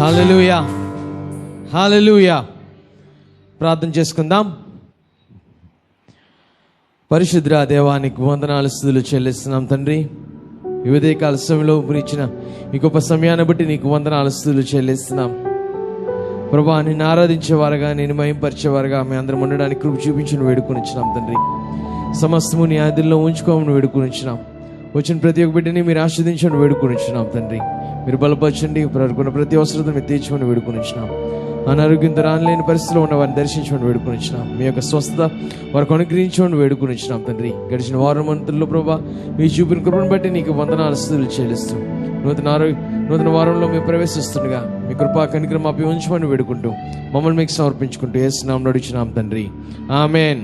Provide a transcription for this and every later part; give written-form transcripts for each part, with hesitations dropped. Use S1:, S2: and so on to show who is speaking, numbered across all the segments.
S1: హల్లెలూయా, హల్లెలూయా. ప్రార్థన చేసుకుందాం. పరిశుద్ధ దేవానికి వందనాలు స్తుతులు చెల్లిస్తున్నాం తండ్రి. ఈ ఉదయకాల సమయంలో ఇచ్చిన ఈ గొప్ప సమయాన్ని బట్టి నీకు వందనాలు స్తుతులు చెల్లిస్తున్నాం ప్రభా. నిన్ను ఆరాధించేవారుగా, నేను మహింపరిచేవారుగా మీ అందరం ఉండడానికి కృప చూపించి వేడుకొని ఇచ్చినాం తండ్రి. సమస్తము నీ ఆదిలో ఉంచుకోమని వేడుకొని ఇచ్చినాం. వచ్చిన ప్రతి ఒక్క బిడ్డని మీరు ఆస్వాదించమని వేడుకొని ఇచ్చినాం తండ్రి. మీరు బలపరచండి, ప్రతి ప్రతి అవసరతను మీరు తీర్చమని వేడుకొని ఇచ్చినాం. అనారోగ్యంతో రానిలేని పరిస్థితిలో ఉన్న వారిని దర్శించమని వేడుకొని ఇచ్చినాం. మీ యొక్క స్వస్థత వారికి అనుగ్రహించమని వేడుకొని ఇచ్చినాం తండ్రి. గడిచిన వారం మంత్రుల్లో ప్రభా మీ చూపిన కృపను బట్టి నీకు వందనాలు స్తుతులు చెల్లిస్తూ నూతన వారంలో మేము ప్రవేశిస్తుండగా మీ కృపా కనికరం మాపై ఉంచమని వేడుకుంటూ మమ్మల్ని మీకు సమర్పించుకుంటూ యేసు నామములో అడుగుచున్నాం తండ్రి, ఆమేన్.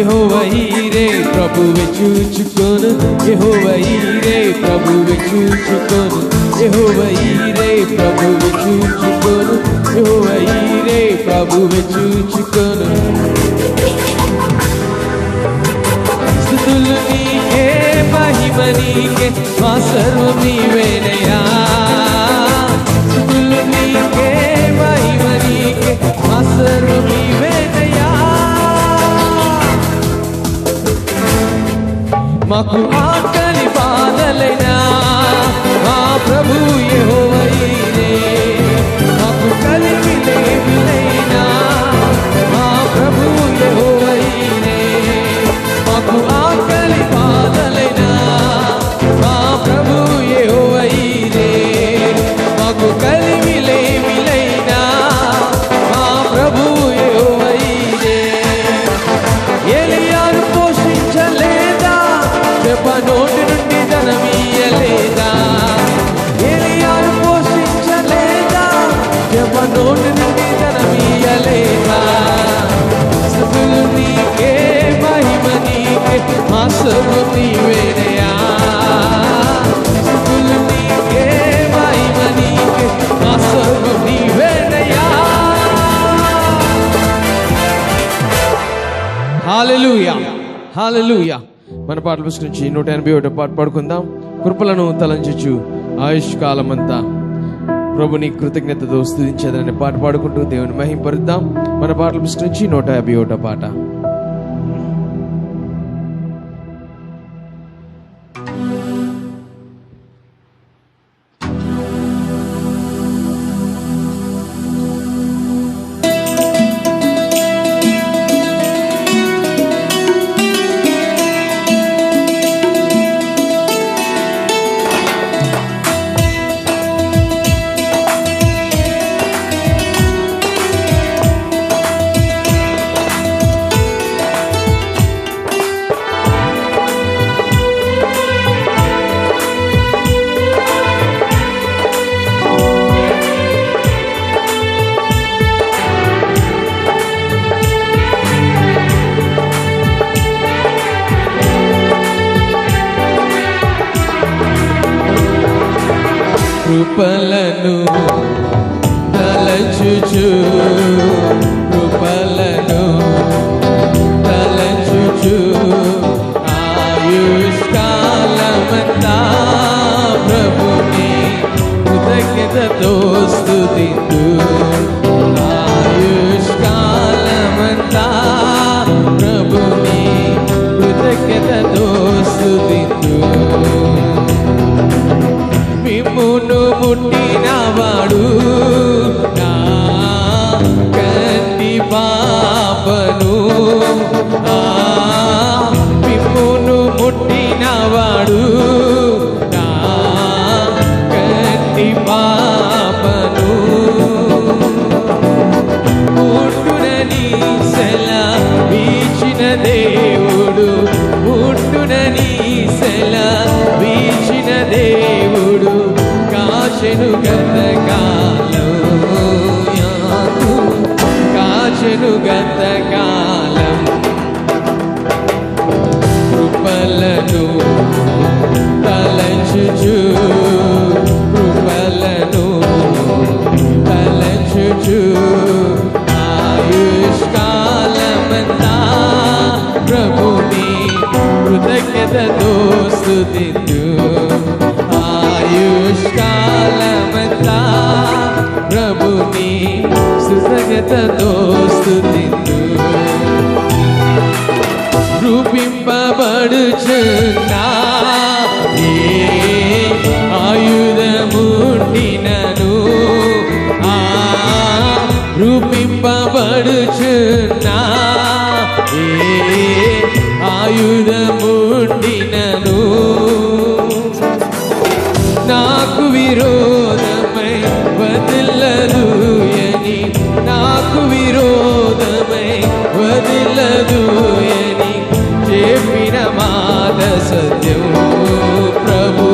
S1: యెహోవా ఈరే ప్రభువే చూచుకొను, యెహోవా ఈరే ప్రభువే చూచుకొను, యెహోవా ఈరే ప్రభువే చూచుకొను, యెహోవా ఈరే ప్రభువే చూచుకొను. స్తుతులు నీకే, మహిమ నీకే, మా సర్వం నీవేనయ్యా. స్తుతులు నీకే, మహిమ నీకే, మా సర్వం నీవేనయ్యా. మాకు ఆకలి బాధలైనా మా ప్రభు యెహోవా ఈరే, మాకు కలిమి లేమిలైనా మా ప్రభు యెహోవా ఈరే. మాకు ఆకలి బాధలైనా మా ప్రభు యెహోవా ఈరే, మాకు కలిమి లేమిలైనా మా ప్రభు యెహోవా ఈరే. ఏలియాను పోషించలేదా, నోటి నుండి ధనమీయలేదా, ఏలియాను పోషించలేదా, నోటి నుండి ధనమీయలేదా. స్తుతులు నీకే, మహిమ నీకే, మా సర్వం నీవేనయ్యా. స్తుతులు నీకే, మహిమ నీకే, మా సర్వం నీవేనయ్యా. హల్లెలూయా, హల్లెలూయా. మన పాటల పుస్తకం నుంచి 181 పాట పాడుకుందాం. కృపలను తలంచు ఆయుష్ కాలమంతా ప్రభుని కృతజ్ఞతతో స్తుతించేదనే పాట పాడుకుంటూ దేవుని మహింపరుద్దాం. మన పాటల పుస్తకం నుంచి 151 పాట. కృపలను తలచుచు, కృపలను తలచుచు ఆయుష్కాలమంతా ప్రభుని కృతజ్ఞతతో స్తుతింతు. ఆయుష్కాలమంతా ప్రభుని కృతజ్ఞతతో స్తుతింతు. మిమ్మును ముట్టినవాడు నా కంటి పాపను, మిమ్మును ముట్టినవాడు నా కంటి పాపను. తలంచుచు కృపలను తలంచుచు ఆయుష్కాలమంతా ప్రభుని కృతజ్ఞతతో స్తుతింతు ఆయుష్కాలమంతా ప్రభుని కృతజ్ఞతతో స్తుతింతు రూపింపబడుచున్నా ఏ ఆయుధముండినను రూపింపబడుచున్నా ఏ ఆయుధముండినను నాకు విరోధమై వదిలదు అని నాకు విరోధమై వదిలదు అని చెప్పిన మాట సత్యం ప్రభు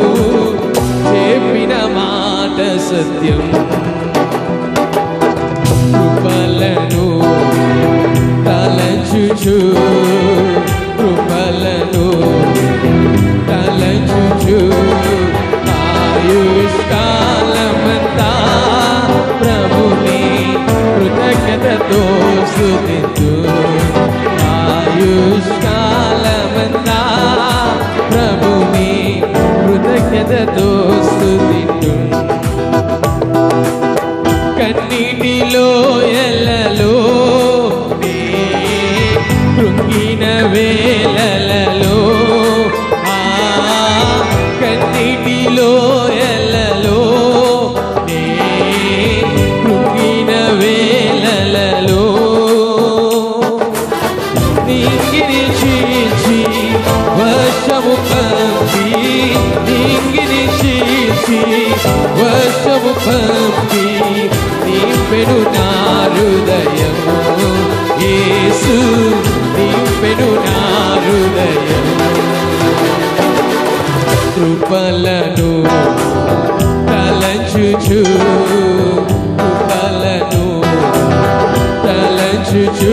S1: చెప్పిన మాట సత్యం కృపలను తలంచుచు కృపలను తలంచుచు ఆయుష్కాలమంతా ప్రభుని కృతజ్ఞతతో స్తుతింతు ఆయుష్కాలమంతా ప్రభుని కృతజ్ఞతతో స్తుతింతు కన్నీటిలో ఎల్లలో కృంగిన వేళలలో కన్నీటిలో ఎల్లలో కృంగిన వేళలలో నీంగిని చీల్చి వర్షము పంపి నీంగిని చీల్చి వర్షము పంపి నింపెను నా హృదయము యేసు నింపెను నా హృదయము కృపలను తలంచుచు కృపలను తలంచుచు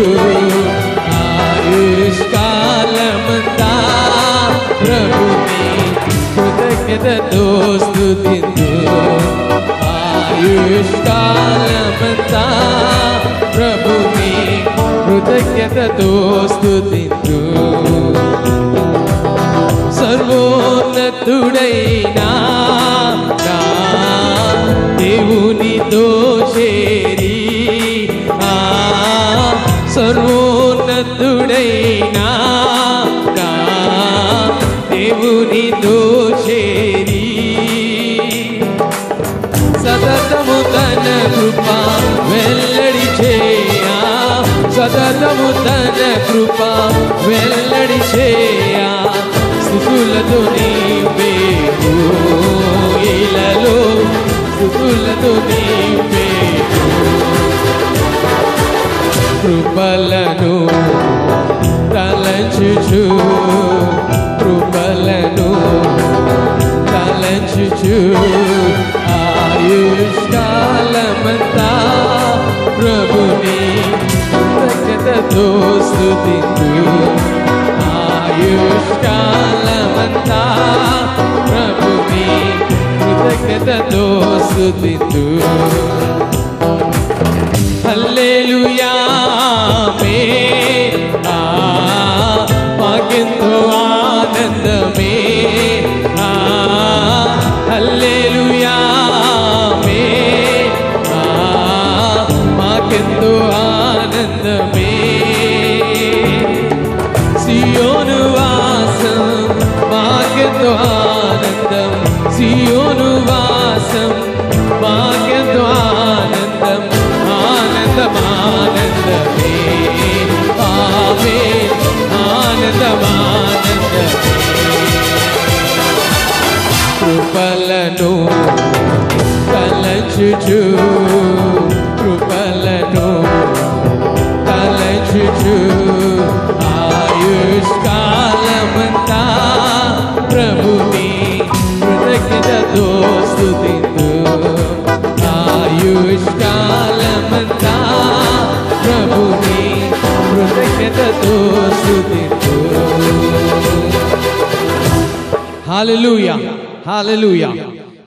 S1: ఆయుష్కాలమంతా ప్రభుని కృతజ్ఞతతో స్తుతింతు ఆయుష్కాలమంతా ప్రభుని కృతజ్ఞతతో స్తుతింతు సర్వోన్నతుడైనా నా దేవునితో చేరి సర్వోన్నతుడైనా నా దేవునితో చేరి సతతము తన కృప వెల్లడి చేయా సతతము తన కృప వెల్లడి చేయా స్తుతులతో నీవేను ఇలలో స్తుతులతో నీవేను కృపలను తలంచుచు కృపలను తలంచుచు ఆయుష్కాలమంతా ప్రభుని కృతజ్ఞతతో స్తుతింతు ఆయుష్కాలమంతా ప్రభుని కృతజ్ఞతతో స్తుతింతు హల్లెలూయా ఆమేన్ మాకెంతో ఆనందమే హల్లెలూయా ఆమేన్ మాకెంతో ఆనందమే సియోను వాసం మాకెంతో ఆనందం సియోను వాసం మాకెంతో ఆనందం ఆనందమానందమే ఆమేన్ ఆనందమానందమే కృపలను తలంచుచు కృపలను తలంచుచు ఆయుష్కాలమంతా ప్రభుని కృతజ్ఞతతో స్తుతింతు ఆయుష్కాలమంతా ప్రభుని కృతజ్ఞతతో స్తుతింతు హల్లెలూయా హల్లెలూయా.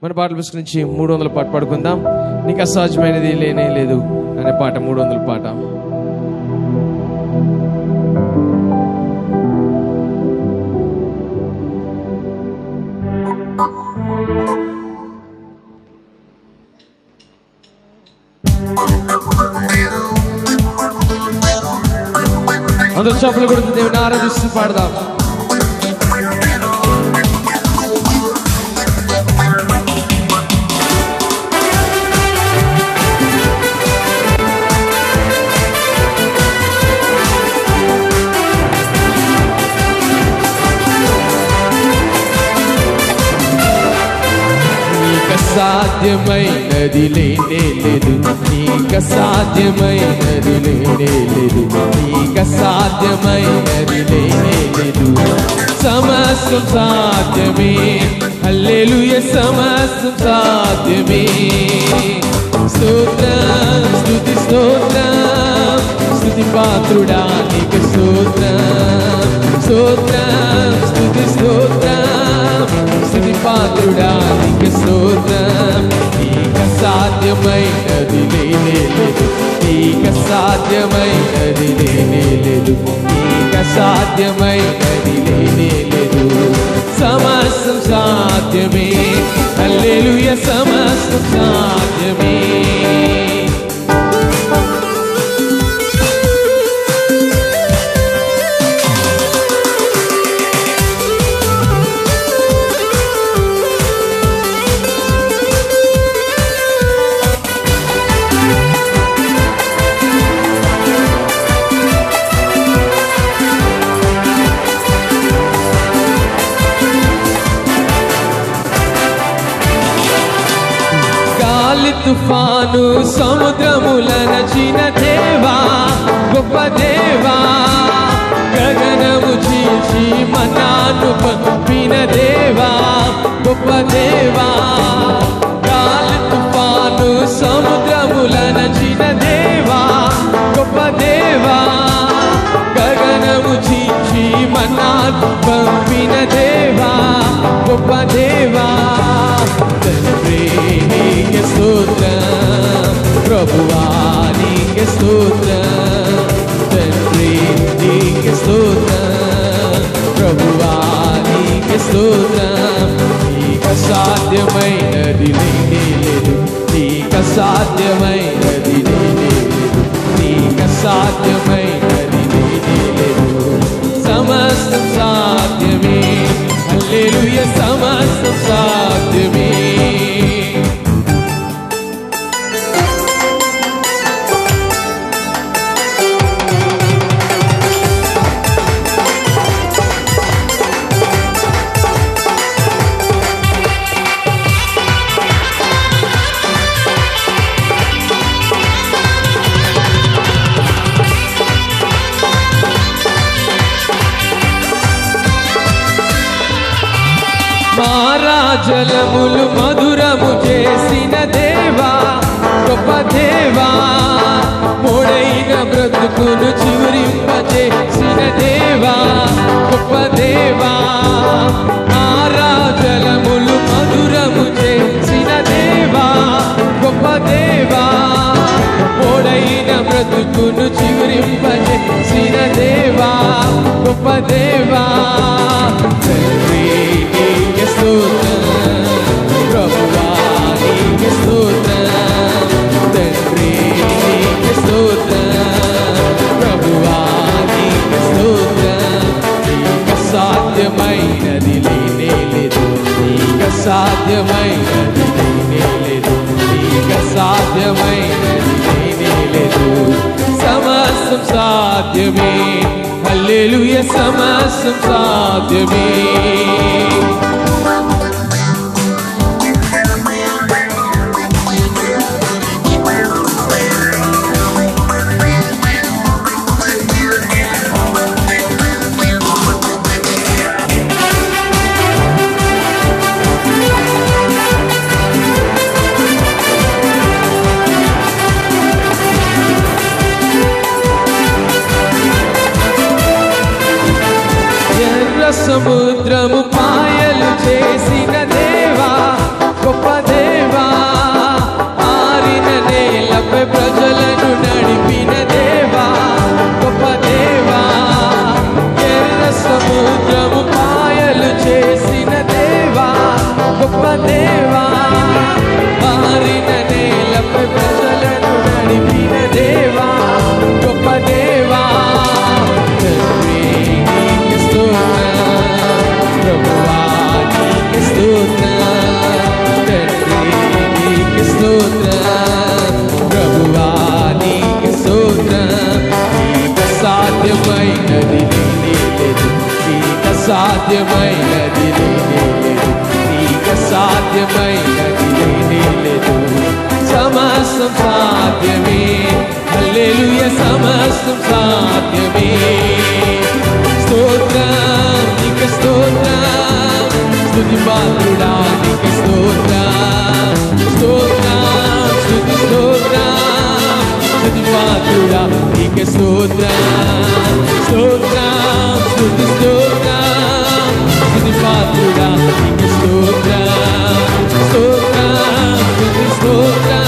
S1: మన పాటల పుస్తకం నుంచి 300 పాట పాడుకుందాం. నీకు అసాధ్యమైనది లేనే లేదు అనే పాట, 300 పాట. అందరూ చప్పట్లు కొడుతూ దేవుని ఆరాధిస్తూ పాడదాం. సాధ్యమైనది లేనే లేదు, నీకు సాధ్యమైనది లేనే లేదు, నీకు సాధ్యమైనది లేనే లేదు. సమస్తం సాధ్యమే, హల్లెలూయా, సమస్తం సాధ్యమే. స్తోత్రం స్తుతి స్తోత్రం, స్తుతి పాత్రుడా నీకు స్తోత్రం. స్తోత్రం స్తుతి స్తోత్రం, స్తుతి పాత్రుడా నీకు స్తోత్రం. నీకు సాధ్యమైనది లేనే లేదు, నీకు సాధ్యమైనది లేనే లేదు, నీకు సాధ్యమైనది లేనే లేదు. సమస్తం సాధ్యమే, హల్లెలూయా, సమస్తం సాధ్యమే. తుఫాను సముద్రములనచిన దేవా, గొప్ప దేవా, గగనము చీల్చి మన్నాను పంపిన దేవా, గొప్ప దేవా. గాలి తుఫాను సముద్రములనచిన దేవా, గొప్ప దేవా, గగనము చీల్చి మన్నాను పంపిన దేవా, గొప్ప దేవా. తండ్రి నీకే స్తోత్రం, ప్రభువా నీకే స్తోత్రం. తండ్రి నీకే స్తోత్రం, ప్రభువా నీకే స్తోత్రం. నీకు సాధ్యమైనది లేనే లేదు, నీకు సాధ్యమైనది లేనే లేదు, నీకు సాధ్యమైనది లేనే లేదు. సమస్తం సాధ్యమే, హల్లెలూయా, సమస్తం సాధ్యమే. జలములు మధురము చేసిన దేవా, గొప్ప దేవా, మోడైన బ్రతుకును చివరింపజేసిన దేవా, గొప్ప దేవా. జలములు మధురము చేసిన దేవా, గొప్ప దేవా, మోడైన బ్రతుకును చివరింపజేసిన దేవా, గొప్ప దేవా. ప్రభువా నీకే స్తోత్రం, తండ్రి నీకే స్తోత్రం, ప్రభువా నీకే స్తోత్రం. నీకు సాధ్యమైనది లేనే లేదు, నీకు సాధ్యమైనది లేనే లేదు, నీకు సాధ్యమైనది లేనే లేదు. సమస్తం సాధ్యమే, హల్లెలూయా, సమస్తం సాధ్యమే. సముద్రము పాయలు చేసిన దేవా, సాధ్యమైనది లేదు, నీకు సాధ్యమైనది లేదు. సమస్తం సాధ్యమే, హల్లెలూయా, సమస్తం సాధ్యమే. స్తోత్రం నీకు స్తోత్రం, స్తుతి పాత్రుడా నీకు స్తోత్రం, స్తోత్రం స్తుతి స్తోత్రం, స్తుతి పాత్రుడా నీకు స్తోత్రం, స్తోత్రం స్తుతి స్తోత్రం, స్తుతి పాత్రుడా నీకు స్తోత్రం, స్తోత్రం స్తుతి స్తోత్రం,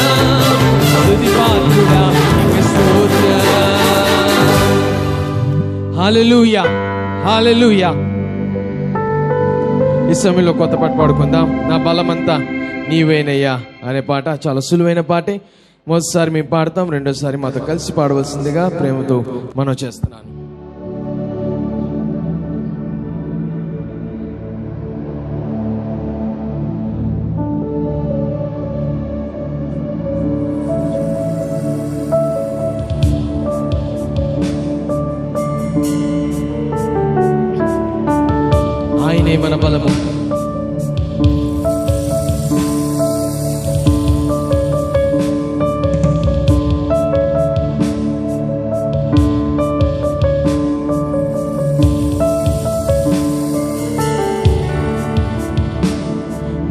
S1: స్తుతి పాత్రుడా నీకు స్తోత్రం. హల్లెలూయా, హల్లెలూయా. ఈ సమయంలో కొత్త పాట పాడుకుందాం. నా బలమంతా నీవేనయ్యా అనే పాట చాలా సులువైన పాటే. మొదటిసారి మేము పాడతాం, రెండోసారి మాతో కలిసి పాడవలసిందిగా ప్రేమతో మనం చేస్తున్నాను. ఆయనే మన బలము,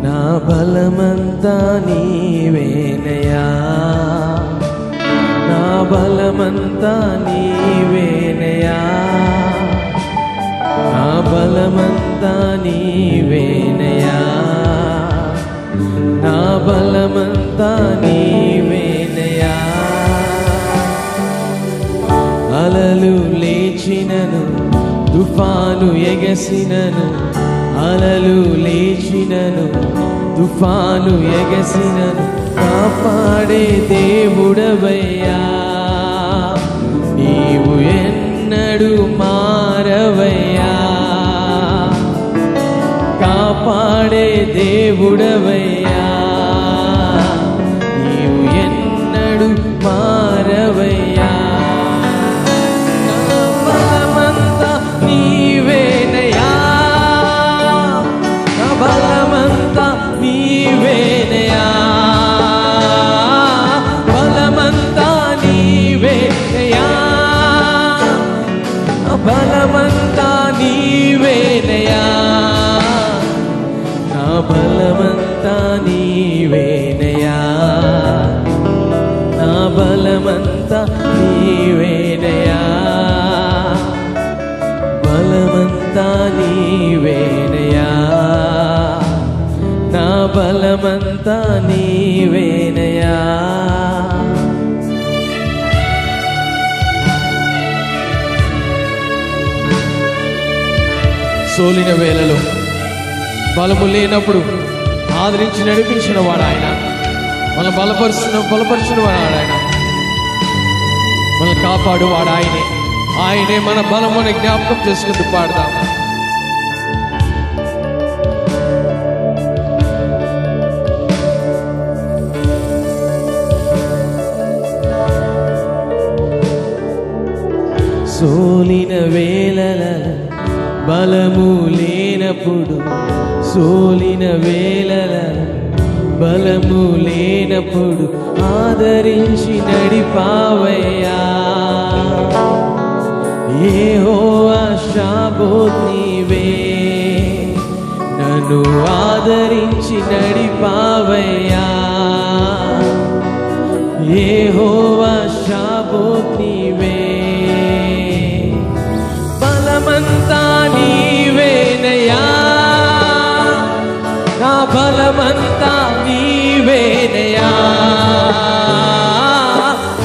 S1: నా బలమంతా నీవేనయ్యా, నా బలమంతా నీవేనయ్యా, నా బలమంతా నీవేనయ్యా, నా బలమంతా నీవేనయ్యా. అలలు లేచినను, తుఫాను ఎగసినను, అలలు లేచినను, తుఫాను ఎగసినను, కాపాడే దేవుడవయ్యా, నీవు ఎన్నడు మారవయ్యా, కాపాడే దేవుడవయ్యా, నీవు ఎన్నడు మారవయ్యా. నా బలమంతా నీవేనయ్యా, నా బలమంతా నీవేనయ్యా, బలమంతా నీవేనయ్యా, బలమంతా నీవేనయ్యా, నా బలమంతా నీవేనయ్యా, నా బలమంతా నీవేనయ్యా, బలమంతా నీవేనయ్యా, నా బలమంతా నీవేనయ్యా. సోలిన వేళలో బలము లేనప్పుడు ఆదరించి నడిపించిన వాడు ఆయన, మన బలపరుచిన వాడు ఆయన, మనల్ని కాపాడు వాడు ఆయనే. ఆయనే మన బలముని జ్ఞాపకం చేసుకుంటూ పాడదాం. సోలిన వేళల బలము లేనప్పుడు, సోలిన వేళల బలము లేనప్పుడు ఆదరించి నడిపావయ్యా, యెహోవా షాబోత్ నీవే, నన్ను ఆదరించి నడిపావయ్యా, యెహోవా షాబోత్ నీవే, బలమంతా నీవేనయ్యా, నా బలమంతా నీవేనయ్యా,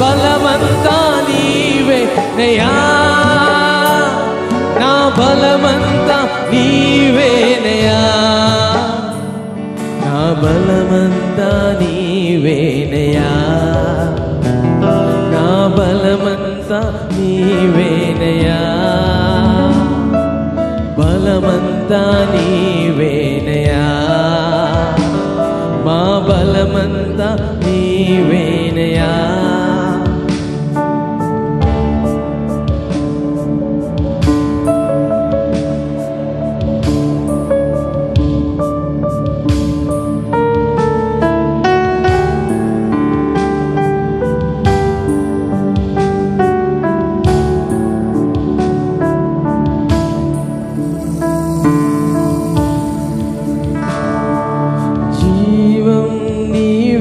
S1: బలమంతా నీవేనయ్యా, నా బలమంతా నీవేనయ్యా, నా బలమంతా నీవేనయ్యా, నా బలమంతా నీవేనయ్యా, బలమంతా నీవేనయ్యా, మా బలమంతా నీవేనయ్యా.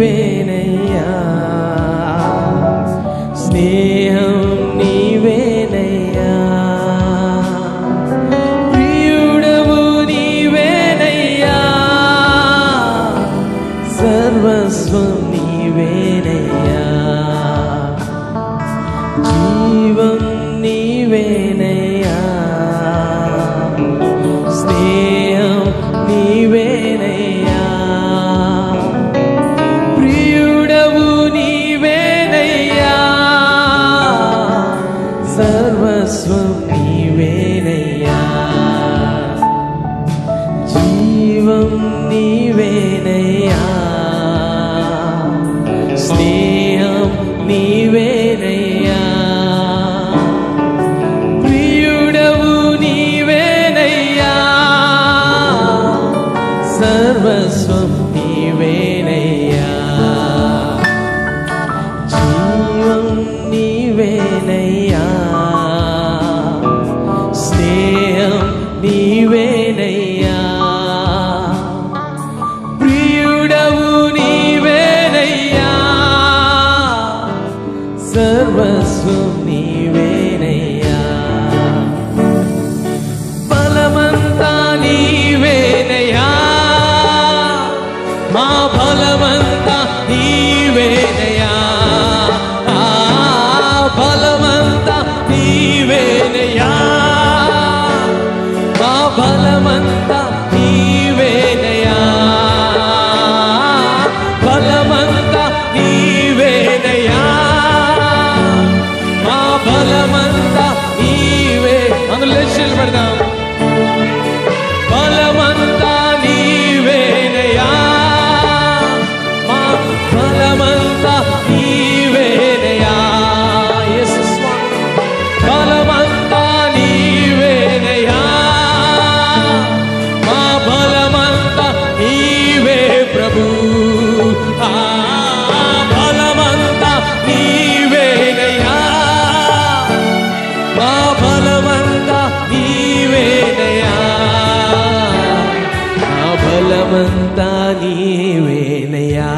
S1: నీవేనయ్యా, స్నేహం నీవేనయ్యా, ప్రియుడవు నీవేనయ్యా, సర్వస్వం నీవేనయ్యా, జీవం నీవేనయ్యా, స్నేహం నీవేనయ్యా, ప్రియుడవు నీవేనయ్యా, సర్వస్వం నీవేనయ్యా, జీవం నీవేనయ్యా, స్నేహం నీవేనయ్యా, ప్రియుడవు నీవేనయ్యా, సర్వస్వం నీవేనయ్యా, జీవం నీవేనయ్యా, స్నేహం నీవేనయ్యా, ప్రియుడవు నీవేనయ్యా, సర్వస్వం నీవేనయ్యా, బలమంతా నీవేనయ్యా, మా బలమంతా నీవేనయ్యా, బలమంతా నీవేనయ్యా, మా బలమంతా నీవేనయ్యా, బలమంతా నీవేనయ్యా, మా బలమంతా నీవే. అందులో లేచి పెడదాం. బలమంతా నీవేనయ్యా, మా బలమంతా నీవేనయ్యా, యేసు స్వామి, బలమంతా నీవేనయ్యా, మా బలమంతా నీవే ప్రభు, బలమంతా నీవేనయ్యా, మా బలమంతా నీవేనయ్యా, మా బలమంతా నీవేనయ్యా,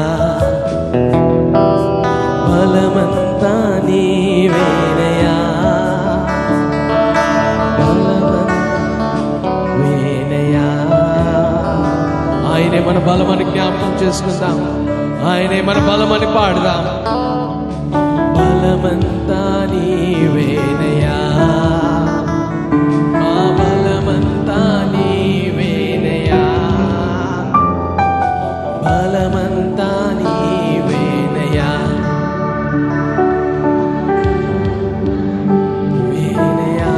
S1: బలమంతా నీవేనయ్యా, బలమంతా. ఆయనే మన బలమని జ్ఞాపకం చేసుకుందాం, ఆయనే మన బలమని పాడుదాం. బలమంతా నీవేనయ్యా, మా బలమంతా నీవేనయ్యా, బలమంతా నీవేనయ్యా, నీవేనయ్యా.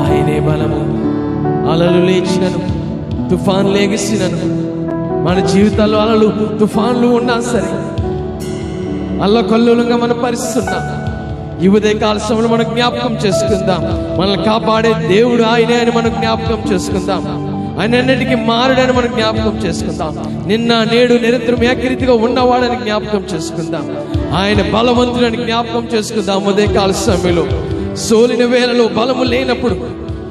S1: ఆయనే బలము. అలలు లేచినను, తుఫాను లేగిసినను, మన జీవితాల్లో అలలు తుఫాన్లు ఉన్నా సరే, అల్లకల్లోలంగా మన పరిస్థితి ఉన్నా, ఈ ఉదయకాల సమయంలో మనం జ్ఞాపకం చేసుకుందాం. మనల్ని కాపాడే దేవుడు ఆయనే అని మనం జ్ఞాపకం చేసుకుందాం. ఆయన అన్నిటికీ మారుడని మనం జ్ఞాపకం చేసుకుందాం. నిన్న నేడు నిరంతరం ఏకరీతిగా ఉన్నవాడని జ్ఞాపకం చేసుకుందాం. ఆయన బలవంతుడని జ్ఞాపకం చేసుకుందాం. ఉదయకాల సమయంలో సోలిన వేళలో, బలము లేనప్పుడు,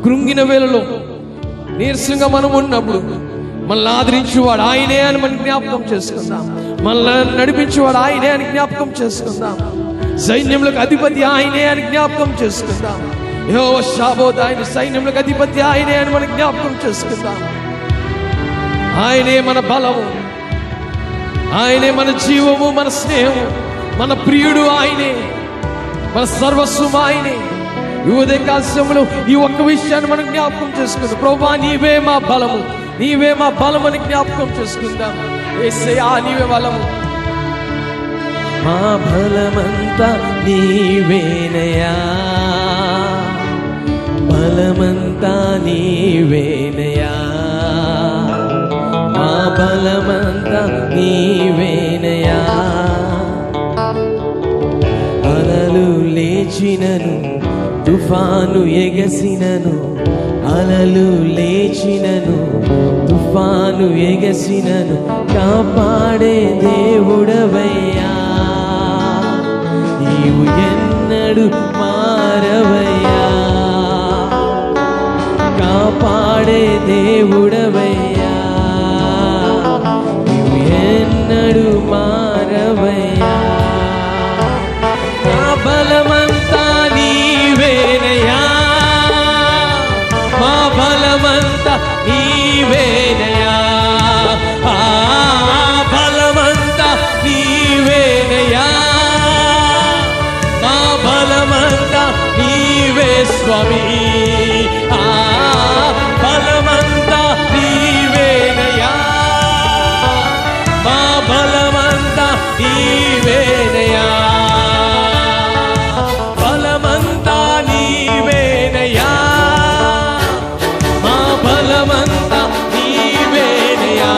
S1: కృంగిన వేళలో, నీరసంగా మనం ఉన్నప్పుడు మనల్ని ఆదరించేవాడు ఆయనే అని మనం జ్ఞాపకం చేసుకుందాం. మనల్ని నడిపించేవాడు ఆయనే అని జ్ఞాపకం చేసుకుందాం. సైన్యములకు అధిపతి ఆయనే అని జ్ఞాపకం చేసుకుందాం. యెహోవా షాబోత్, ఆయన సైన్యములకు అధిపతి ఆయనే అని మనం జ్ఞాపకం చేసుకుందాం. ఆయనే మన బలము, ఆయనే మన జీవము, మన స్నేహము, మన ప్రియుడు ఆయనే, మన సర్వస్వం ఆయనే. ఈ ఉదయకాల సమయంలో ఈ ఒక్క విషయాన్ని మనం జ్ఞాపకం చేసుకుందాం. ప్రభువా, నీవే మా బలము, నీవే మా బలమని జ్ఞాపకం చేసుకుందాం. యేసయ్యా, నీవే బలము. మా బలమంతా నీవేనయ్యా, బలమంతా నీవేనయ్యా, మా బలమంతా నీవేనయ్యా. అలలు లేచినను, తుఫాను ఎగసినను, అలలు లేచినను, తుఫాను ఎగసినను, కాపాడే దేవుడవయ్యా, నీవు ఎన్నడు మారవయ్యా, కాపాడే దేవుడవయ్యా, నీవు స్వామి. బలమంతా నీవేనయ్యా, మా బలమంతా నీవేనయ్యా, బలమంతా నీవేనయ్యా, మా బలమంతా నీవేనయ్యా,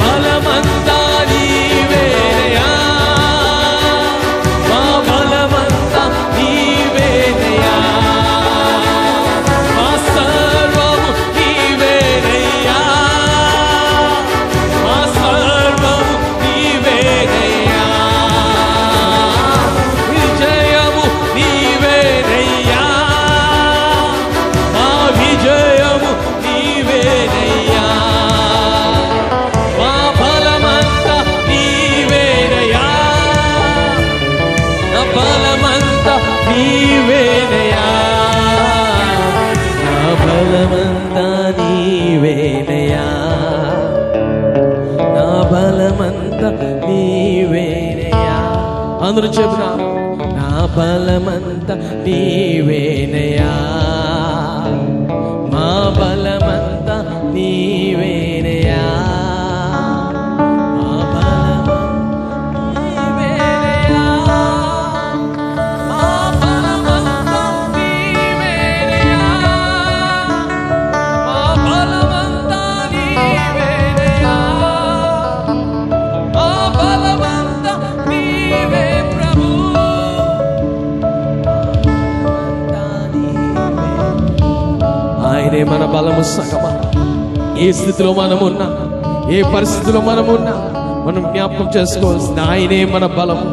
S1: బలమంతా నీవేనయ్యా, మా బలమంతా నీవేనయ్యా, మా సర్వము నీవేనయ్యా, మా సర్వము నీవేనయ్యా, విజయము నీవేనయ్యా, మా విజయము నీవేనయ్యా, మా బలమంతా నీవేనయ్యా, నా బలమంతా నీవేనయ్యా, నా బలమంతా నీవేనయ్యా, నా బలమంతా నీవేనయ్యా. అందరూ చెబుదా, నా బలమంతా నీవేనయ్యా, మా బలమంతా నీవేనయ్యా, మా బలమంతా నీవేనయ్యా, మా బలమంతా నీవేనయ్యా, మా బలమంతా నీవేనయ్యా, మా బలమంతా నీవే ప్రభు, ఆయనే మన బలము సగమా. ఏ స్థితిలో మనమున్నా, ఏ పరిస్థితిలో మనమున్నా, మనం జ్ఞాపకం చేసుకోవాల్సింది ఆయనే మన బలము.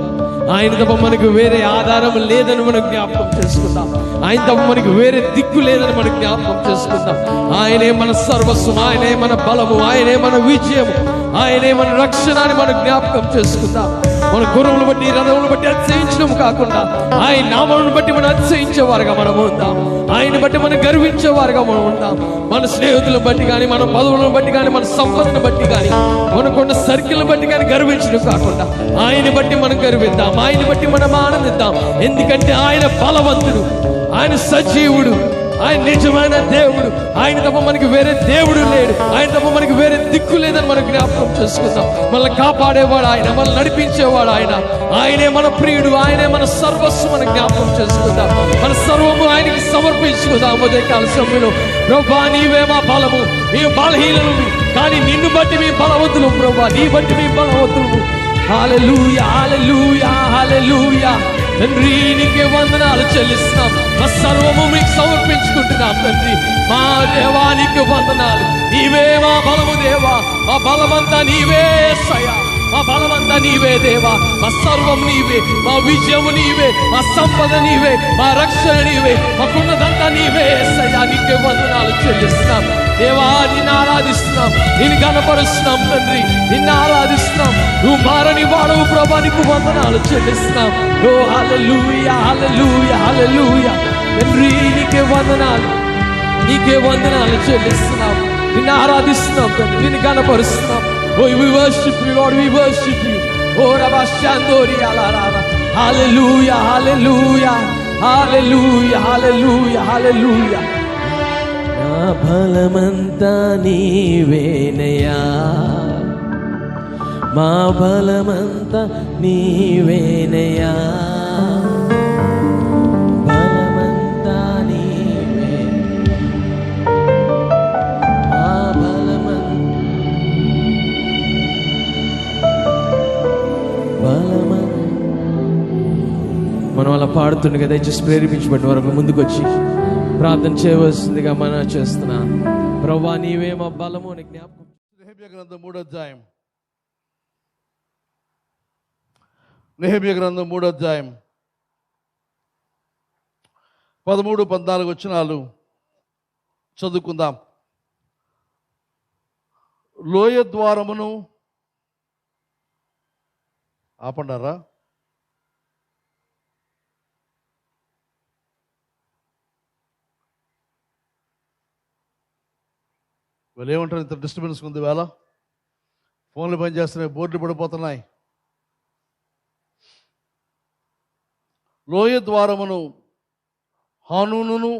S1: ఆయన తప్ప మనకు వేరే ఆధారం లేదని మనం జ్ఞాపకం చేసుకుందాం. ఆయన తప్ప మనకు వేరే దిక్కు లేదని మనం జ్ఞాపకం చేసుకుందాం. ఆయనే మన సర్వస్వం, ఆయనే మన బలము, ఆయనే మన విజయము, ఆయనే మన రక్షణ అని మనం జ్ఞాపకం చేసుకుందాం. మన గురువులు బట్టి, రథములు బట్టి అతిశయించడం కాకుండా ఆయన నామమును బట్టి మనం అతిశయించేవారుగా మనం ఉందాం. ఆయన బట్టి మనం గర్వించేవారుగా మనం ఉందాం. మన స్నేహితులను బట్టి కానీ, మన పదవులను బట్టి కానీ, మన సంపదను బట్టి కానీ, మనకున్న సర్కిల్ని బట్టి కానీ గర్వించడం కాకుండా ఆయన బట్టి మనం గర్విద్దాం, ఆయన బట్టి మనం ఆనందిద్దాం. ఎందుకంటే ఆయన బలవంతుడు, ఆయన సజీవుడు, ఆయన నిజమైన దేవుడు. ఆయన తప్ప మనకి వేరే దేవుడు లేడు, ఆయన తప్ప మనకి వేరే దిక్కు లేదని మనం జ్ఞాపకం చేసుకుందాం. మనల్ని కాపాడేవాడు ఆయన, మనల్ని నడిపించేవాడు ఆయన. ఆయనే మన ప్రియుడు, ఆయనే మన సర్వస్వం మనం జ్ఞాపకం చేసుకుందాం. మన సర్వము ఆయనకి సమర్పించుకుందాం. ఉదయకాల సమయంలో ప్రభువా నీవే మా బలము, మేము బలహీనులు కానీ నిన్ను బట్టి మేము బలవంతులు ప్రభువా, నీ బట్టి మేము బలవంతులు. హల్లెలూయా, హల్లెలూయా, హల్లెలూయా. తండ్రి నీకే వందనాలు చెల్లిస్తున్నాం, మా సర్వము మీకు సమర్పించుకుంటున్నాం తండ్రి. మా దేవానికి వందనాలు. నీవే మా బలము దేవా, మా బలమంతా నీవే యేసయ్యా, మా బలమంతా నీవే దేవా, మా సర్వం నీవే, మా విజయము నీవే, మా సంపద నీవే, మా రక్షణ నీవే, మాకున్నదంతా నీవే యేసయ్యా. నీకే వందనాలు చెల్లిస్తున్నాం దేవా. నిన్ను ఆరాధిస్తున్నాం, నిన్ను గణపరుస్తున్నాం తండ్రి, నిన్ను ఆరాధిస్తున్నాం. నువ్వు మారని వాడవు ప్రభా, నీకు వందనాలు చెల్లిస్తున్నాం. ఓ హల్లెలూయా, హల్లెలూయా, హల్లెలూయా. తండ్రి నీకే వందనాలు, నీకే వందనాలు చెల్లిస్తున్నాం. నిన్ను ఆరాధిస్తున్నాం తండ్రి, నిన్ను గణపరుస్తున్నాం. Oh, we worship you, Lord, we worship you. Oh, Rabba Shandori Alarara. Hallelujah, hallelujah, hallelujah, hallelujah, hallelujah. Na balamanta neevenaya, ma balamanta neevenaya. మనం అలా పాడుతుండగా దయచేసి ప్రేరేపించబడిన వరకు ముందుకు వచ్చి ప్రార్థన చేయవలసిందిగా మనం చేస్తున్నా. ప్రభువా నీవే మా బలము అని జ్ఞాపకం.
S2: నెహెమ్యా గ్రంథం 3వ అధ్యాయం, నెహెమ్యా గ్రంథం 3వ అధ్యాయం 13-14 వచనాలు చదువుకుందాం. లోయ ద్వారమును ఆపండారా, వాళ్ళు ఏమంటారు? ఇంత డిస్టర్బెన్స్ ఉంది, వేళ ఫోన్లు పని చేస్తున్నాయి, బోర్డులు పడిపోతున్నాయి. లోయ ద్వారమును హానూనును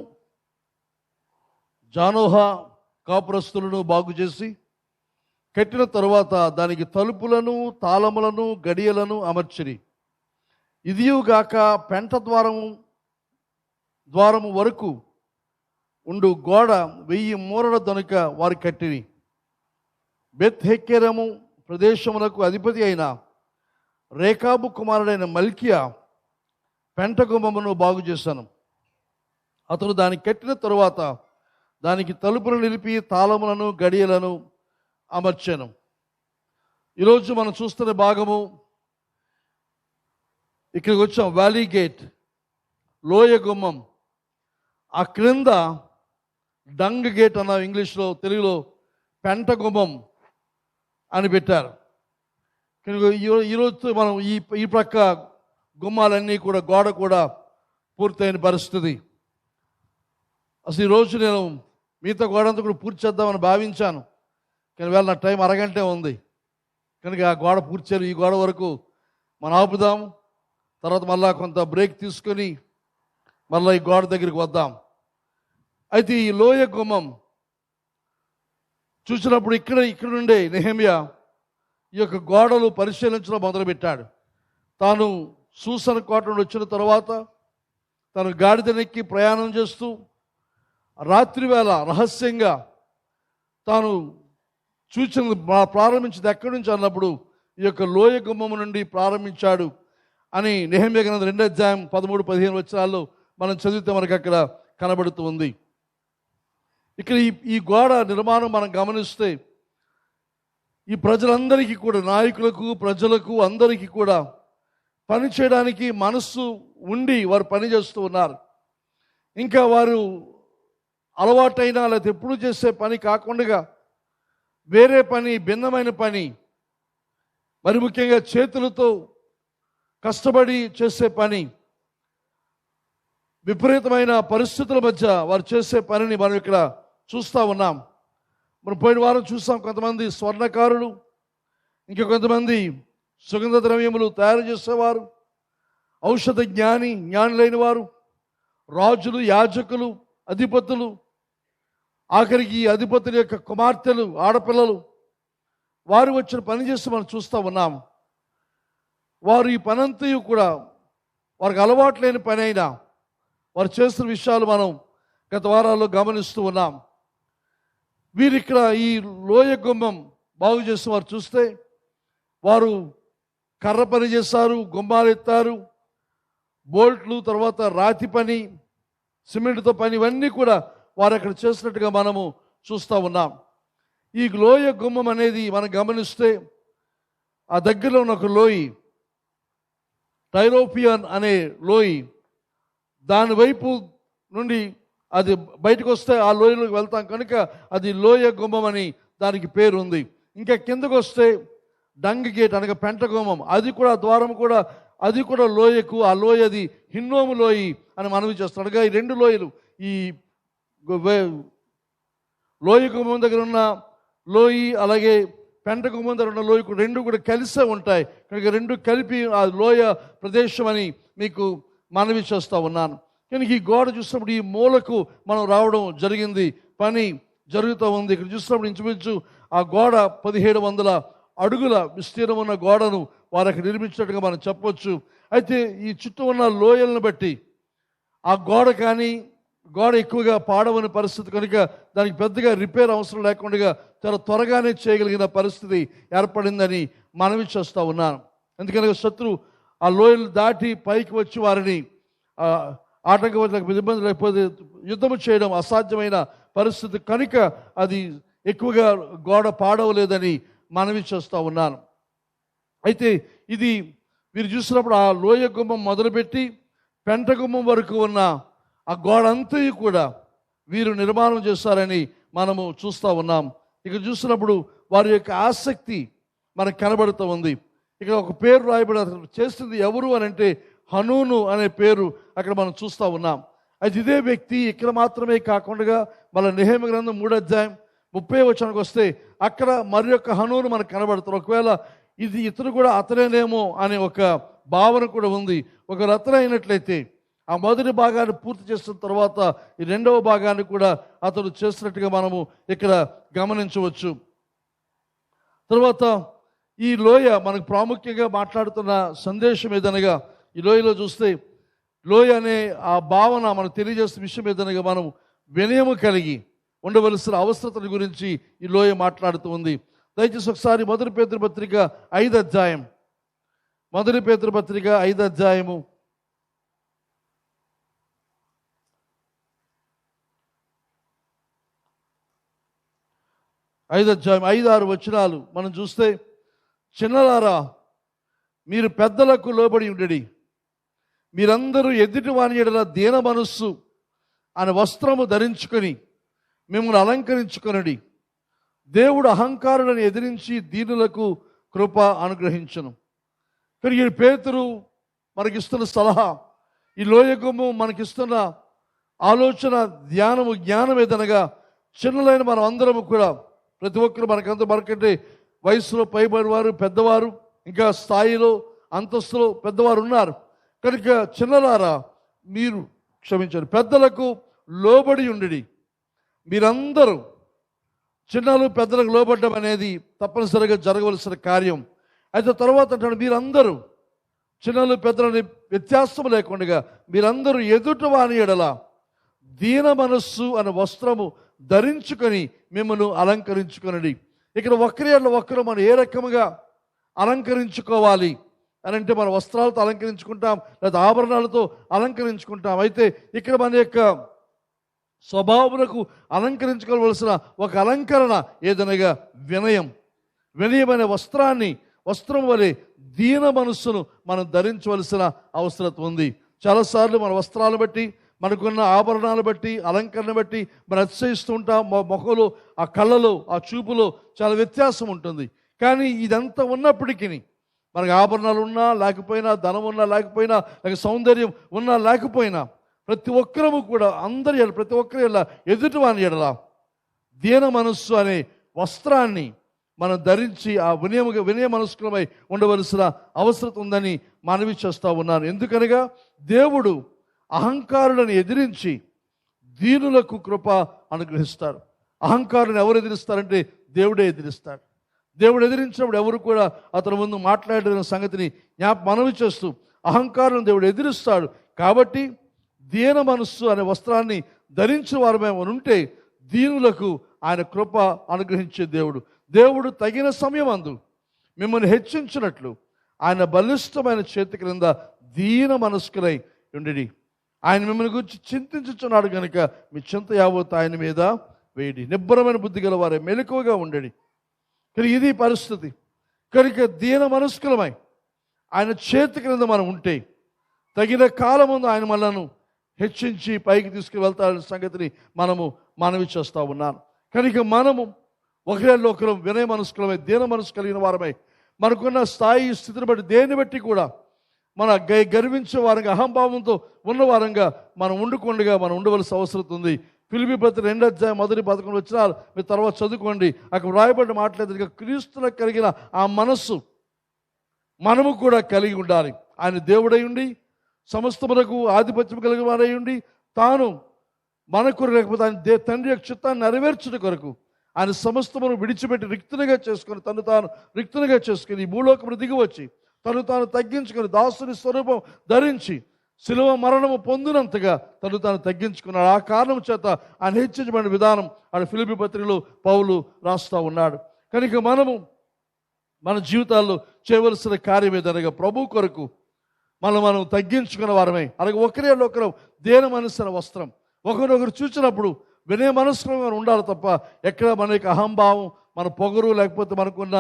S2: జానోహ కాపురస్తులను బాగు చేసి కట్టిన తరువాత దానికి తలుపులను తాళములను గడియలను అమర్చిరి. ఇదియుగాక పెంట ద్వారము వరకు ఉండు గోడ 1000 మూరల దొనుక వారు కట్టిరి. బెత్ హెక్కెరము ప్రదేశమునకు అధిపతి అయిన రేకాబు కుమారుడైన మల్కియా పెంట గుమ్మమును బాగు చేశాను. అతడు దాన్ని కట్టిన తరువాత దానికి తలుపులు నిలిపి తాళములను గడియలను అమర్చాను. ఈరోజు మనం చూస్తున్న భాగము, ఇక్కడికి వచ్చాం, వ్యాలీ గేట్, లోయ గుమ్మం. ఆ క్రింద డంగ్ గేట్ అన్న ఇంగ్లీష్లో, తెలుగులో పెంట గుమ్మం అని పెట్టారు. ఈరోజు మనం ఈ ప్రక్క గుమ్మాలన్నీ కూడా, గోడ కూడా పూర్తయిన పరిస్థితి. అసలు ఈరోజు నేను మిగతా గోడ అంతా కూడా పూర్తి చేద్దామని భావించాను, కానీ వేళ నా టైం అరగంటే ఉంది కనుక ఆ గోడ పూర్తి చేయాలి. ఈ గోడ వరకు మనం ఆపుదాం, తర్వాత మళ్ళా కొంత బ్రేక్ తీసుకొని మళ్ళీ ఈ గోడ దగ్గరికి వద్దాం. అయితే ఈ లోయ గుమ్మం చూసినప్పుడు ఇక్కడ నుండే నెహెమ్యా ఈ యొక్క గోడలు పరిశీలించడం మొదలుపెట్టాడు. తాను సూసన్ కోట నుండి వచ్చిన తర్వాత తను గాడిదనెక్కి ప్రయాణం చేస్తూ రాత్రి వేళ రహస్యంగా తాను సూచనలు ప్రారంభించింది ఎక్కడి నుంచి అన్నప్పుడు ఈ యొక్క లోయ గుమ్మము నుండి ప్రారంభించాడు అని నెహెమ్యా గ్రంథం 2వ అధ్యాయం 13-15 వచనాల్లో మనం చదివితే మనకు అక్కడ కనబడుతూ ఉంది. ఇక్కడ ఈ గోడ నిర్మాణం మనం గమనిస్తే ఈ ప్రజలందరికీ కూడా, నాయకులకు, ప్రజలకు అందరికీ కూడా పని చేయడానికి మనస్సు ఉండి వారు పని చేస్తూ ఉన్నారు. ఇంకా వారు అలవాటైన లేకపోతే ఎప్పుడు చేసే పని కాకుండా వేరే పని, భిన్నమైన పని, మరి ముఖ్యంగా చేతులతో కష్టపడి చేసే పని, విపరీతమైన పరిస్థితుల మధ్య వారు చేసే పనిని మనం ఇక్కడ చూస్తూ ఉన్నాం. మనం పోయిన వారం చూసాం, కొంతమంది స్వర్ణకారులు, ఇంకా కొంతమంది సుగంధ ద్రవ్యములు తయారు చేసేవారు, ఔషధ జ్ఞానులైన వారు, రాజులు, యాజకులు, అధిపతులు, ఆఖరికి ఈ అధిపతుల యొక్క కుమార్తెలు, ఆడపిల్లలు, వారు వచ్చిన పని చేసి మనం చూస్తూ ఉన్నాం. వారు ఈ పనంతయు కూడా వారికి అలవాటు లేని పని అయినా వారు చేస్తున్న విషయాలు మనం గత వారాల్లో గమనిస్తూ ఉన్నాం. వీరు ఇక్కడ ఈ లోయ గుమ్మం బాగు చేసి వారు చూస్తే వారు కర్ర పని చేశారు, గుమ్మాలు ఎత్తారు, బోల్ట్లు, తర్వాత రాతి పని, సిమెంట్తో పని, ఇవన్నీ కూడా వారు అక్కడ చేసినట్టుగా మనము చూస్తూ ఉన్నాం. ఈ లోయ గుమ్మం అనేది మనం గమనిస్తే ఆ దగ్గరలో ఉన్న ఒక లోయి, టైరోపియన్ అనే లోయి, దాని వైపు నుండి అది బయటకు వస్తే ఆ లోయలోకి వెళ్తాం కనుక అది లోయ గుమ్మం అని దానికి పేరు ఉంది. ఇంకా కిందకు వస్తే డంగ్ గేట్ అనగా పెంట గుమ్మం, అది కూడా ద్వారం కూడా, అది కూడా లోయకు, ఆ లోయది హిన్నోము లోయి అని మనవి చేస్తాడు. అనగా ఈ 2 లోయలు, ఈ లోయ గుమ్మం దగ్గర ఉన్న లోయి అలాగే పెంట గుమ్మం దగ్గర ఉన్న లోయకు 2 కూడా కలిసే ఉంటాయి కనుక 2 కలిపి ఆ లోయ ప్రదేశం అని మీకు మనవి చేస్తూ ఉన్నాను. కానీ ఈ గోడ చూసినప్పుడు ఈ మూలకు మనం రావడం జరిగింది, పని జరుగుతూ ఉంది. ఇక్కడ చూసినప్పుడు ఇంచుమించు ఆ గోడ 1700 అడుగుల విస్తీర్ణం ఉన్న గోడను వారు అక్కడ నిర్మించినట్టుగా మనం చెప్పొచ్చు. అయితే ఈ చుట్టూ ఉన్న లోయలను బట్టి ఆ గోడ కానీ, గోడ ఎక్కువగా పాడవని పరిస్థితి కనుక దానికి పెద్దగా రిపేర్ అవసరం లేకుండా చాలా త్వరగానే చేయగలిగిన పరిస్థితి ఏర్పడిందని మనవి చేస్తూ ఉన్నాను. ఎందుకనగా శత్రువు ఆ లోయలు దాటి పైకి వచ్చి వారిని ఆటంకం, ఇబ్బంది లేకపోతే యుద్ధము చేయడం అసాధ్యమైన పరిస్థితి కనుక అది ఎక్కువగా గోడ పాడవలేదని మనవి చేస్తూ ఉన్నాను. అయితే ఇది మీరు చూసినప్పుడు ఆ లోయ గుమ్మం మొదలుపెట్టి పెంట గుమ్మం వరకు ఉన్న ఆ గోడ అంతా కూడా వీరు నిర్మాణం చేస్తారని మనము చూస్తూ ఉన్నాం. ఇక్కడ చూసినప్పుడు వారి యొక్క ఆసక్తి మనకు కనబడుతూ ఉంది. ఇక్కడ ఒక పేరు రాయబడి చేస్తుంది ఎవరు అని అంటే హనూను అనే పేరు అక్కడ మనం చూస్తూ ఉన్నాం. అయితే ఇదే వ్యక్తి ఇక్కడ మాత్రమే కాకుండా మళ్ళీ నెహెమ్యా గ్రంథం 3వ అధ్యాయం 30వ వచనానికి వస్తే అక్కడ మరి యొక్క హనూను మనకు కనబడుతారు. ఒకవేళ ఇతను కూడా అతనేనేమో అనే ఒక భావన కూడా ఉంది. ఒకవేళ అతను అయినట్లయితే ఆ మొదటి భాగాన్ని పూర్తి చేసిన తర్వాత ఈ రెండవ భాగాన్ని కూడా అతడు చేసినట్టుగా మనము ఇక్కడ గమనించవచ్చు. తర్వాత ఈ లోయ మనకు ప్రాముఖ్యంగా మాట్లాడుతున్న సందేశం ఏదనగా, ఈ లోయలో చూస్తే లోయ అనే ఆ భావన మనకు తెలియజేస్తున్న విషయం ఏదనగా, మనం వినయము కలిగి ఉండవలసిన అవసరతల గురించి ఈ లోయ మాట్లాడుతూ ఉంది. దయచేసి ఒకసారి మొదటి పేతురు పత్రిక 5వ అధ్యాయం, మొదటి పేతురు పత్రిక 5వ అధ్యాయము 5వ అధ్యాయం 5-6 వచనాలు మనం చూస్తే, చిన్నలారా మీరు పెద్దలకు లోబడి ఉండడి, మీరందరూ ఎదుటి వాని ఎడల దీన మనస్సు అనే వస్త్రము ధరించుకొని మిమ్మల్ని అలంకరించుకొనడి. దేవుడు అహంకారులను ఎదిరించి దీనులకు కృప అనుగ్రహించును. కానీ ఈ పేతురు మనకిస్తున్న సలహా, ఈ లోయగము మనకిస్తున్న ఆలోచన, జ్ఞానం ఏదనగా, చిన్నలైన మనం అందరము కూడా, ప్రతి ఒక్కరు మనకంటే వయసులో పైబడి వారు, పెద్దవారు, ఇంకా స్థాయిలో అంతస్తులో పెద్దవారు ఉన్నారు. కనుక చిన్నలారా మీరు క్షమించండి, పెద్దలకు లోబడి ఉండి. మీరందరూ చిన్నలు పెద్దలకు లోబడ్డం అనేది తప్పనిసరిగా జరగవలసిన కార్యం. అయితే తర్వాత అంటాడు, మీరందరూ చిన్నలు పెద్దలని వ్యత్యాసం లేకుండా మీరందరూ ఎదుటి వాని ఎడల దీన మనస్సు అనే వస్త్రము ధరించుకొని మిమ్మల్ని అలంకరించుకొనడి. ఇక్కడ ఒకరి ఎడల ఒకరు మనం ఏ రకముగా అలంకరించుకోవాలి అని అంటే, మన వస్త్రాలతో అలంకరించుకుంటాం, లేదా ఆభరణాలతో అలంకరించుకుంటాం. అయితే ఇక్కడ మన యొక్క స్వభావములకు అలంకరించుకోవలసిన ఒక అలంకరణ ఏదనగా వినయం. వినయమైన వస్త్రం వలె దీన మనస్సును మనం ధరించవలసిన అవసరం ఉంది. చాలాసార్లు మన వస్త్రాలను బట్టి, మనకున్న ఆభరణాలు బట్టి, అలంకరణ బట్టి మనం అతిశయిస్తూ ఉంటాం. మొఖంలో, ఆ కళ్ళలో, ఆ చూపులో చాలా వ్యత్యాసం ఉంటుంది. కానీ ఇదంతా ఉన్నప్పటికీ, మనకు ఆభరణాలు ఉన్నా లేకపోయినా, ధనం ఉన్నా లేకపోయినా, లేక సౌందర్యం ఉన్నా లేకపోయినా, ప్రతి ఒక్కరము కూడా ప్రతి ఒక్కరి ఎడల ఎదుటి వాని ఎడల దీన మనస్సు అనే వస్త్రాన్ని మనం ధరించి ఆ వినయ మనస్కులమై ఉండవలసిన అవసరం ఉందని మనవి చేస్తూ ఉన్నాను. ఎందుకనగా దేవుడు అహంకారులను ఎదిరించి దీనులకు కృప అనుగ్రహిస్తాడు. అహంకారులను ఎవరు ఎదిరిస్తారంటే దేవుడే ఎదిరిస్తాడు. దేవుడు ఎదిరించినప్పుడు ఎవరు కూడా అతని ముందు మాట్లాడిన సంగతిని మనవి చేస్తూ అహంకారులను దేవుడు ఎదిరిస్తాడు. కాబట్టి దీన మనస్సు అనే వస్త్రాన్ని ధరించిన వారమే ఉంటే దీనులకు ఆయన కృప అనుగ్రహించే దేవుడు తగిన సమయం అందు మిమ్మల్ని హెచ్చించినట్లు ఆయన బలిష్టమైన చేతి క్రింద దీన మనస్కులై ఉండి, ఆయన మిమ్మల్ని గురించి చింతించుచున్నాడు కనుక మీ చింత యావత్తు ఆయన మీద వేయడి. నిబ్బరమైన బుద్ధి గల వారే మెలకువగా ఉండడి. కానీ ఇది పరిస్థితి. కనుక దీన మనస్కులమై ఆయన చేతి క్రింద మనం ఉంటే తగిన కాలం ముందు ఆయన మనను హెచ్చించి పైకి తీసుకువెళ్తాడనే సంగతిని మనవి చేస్తూ ఉన్నాను. కనుక మనము ఒకరిలో ఒకరు వినయ మనస్కులమై, దీన మనసు కలిగిన వారమై, మనకున్న స్థాయి స్థితిని బట్టి దేన్ని బట్టి కూడా మన గర్వించే వారంగా, అహంభావంతో ఉన్న వారంగా మనం ఉండవలసిన అవసరం ఉంది. ఫిలిప్పీ పత్రిక 2వ అధ్యాయం 11 వచనాలు మీరు తర్వాత చదువుకోండి. అక్కడ వ్రాయబడిన మాట్లాడేది, క్రీస్తులకు కలిగిన ఆ మనస్సు మనము కూడా కలిగి ఉండాలి. ఆయన దేవుడై ఉండి, సమస్తమునకు ఆధిపత్యం కలిగిన వారై ఉండి, తాను మన కొరకు లేకపోతే ఆయన తండ్రి యొక్క చిత్తాన్ని నెరవేర్చుట కొరకు ఆయన సమస్తమును విడిచిపెట్టి రిక్తునిగా చేసుకొని, తాను రిక్తునిగా చేసుకుని ఈ భూలోకమును దిగి వచ్చి తాను తగ్గించుకొని దాసుని స్వరూపం ధరించి శిలువ మరణము పొందినంతగా తాను తగ్గించుకున్నాడు. ఆ కారణం చేత ఆయన హెచ్చించబడిన విధానం ఆయన ఫిలిప్పీ పత్రికలో పౌలు రాస్తూ ఉన్నాడు. కనుక మనము మన జీవితాల్లో చేయవలసిన కార్యం ఏదనగా, ప్రభు కొరకు మనం తగ్గించుకున్న వారమే. అలాగే ఒకరు దేన మనస్సు వస్త్రం, ఒకరొకరు చూసినప్పుడు వినయ మనస్సులో మనం ఉండాలి తప్ప ఎక్కడ మన యొక్క అహంభావం, మన పొగరు, లేకపోతే మనకున్న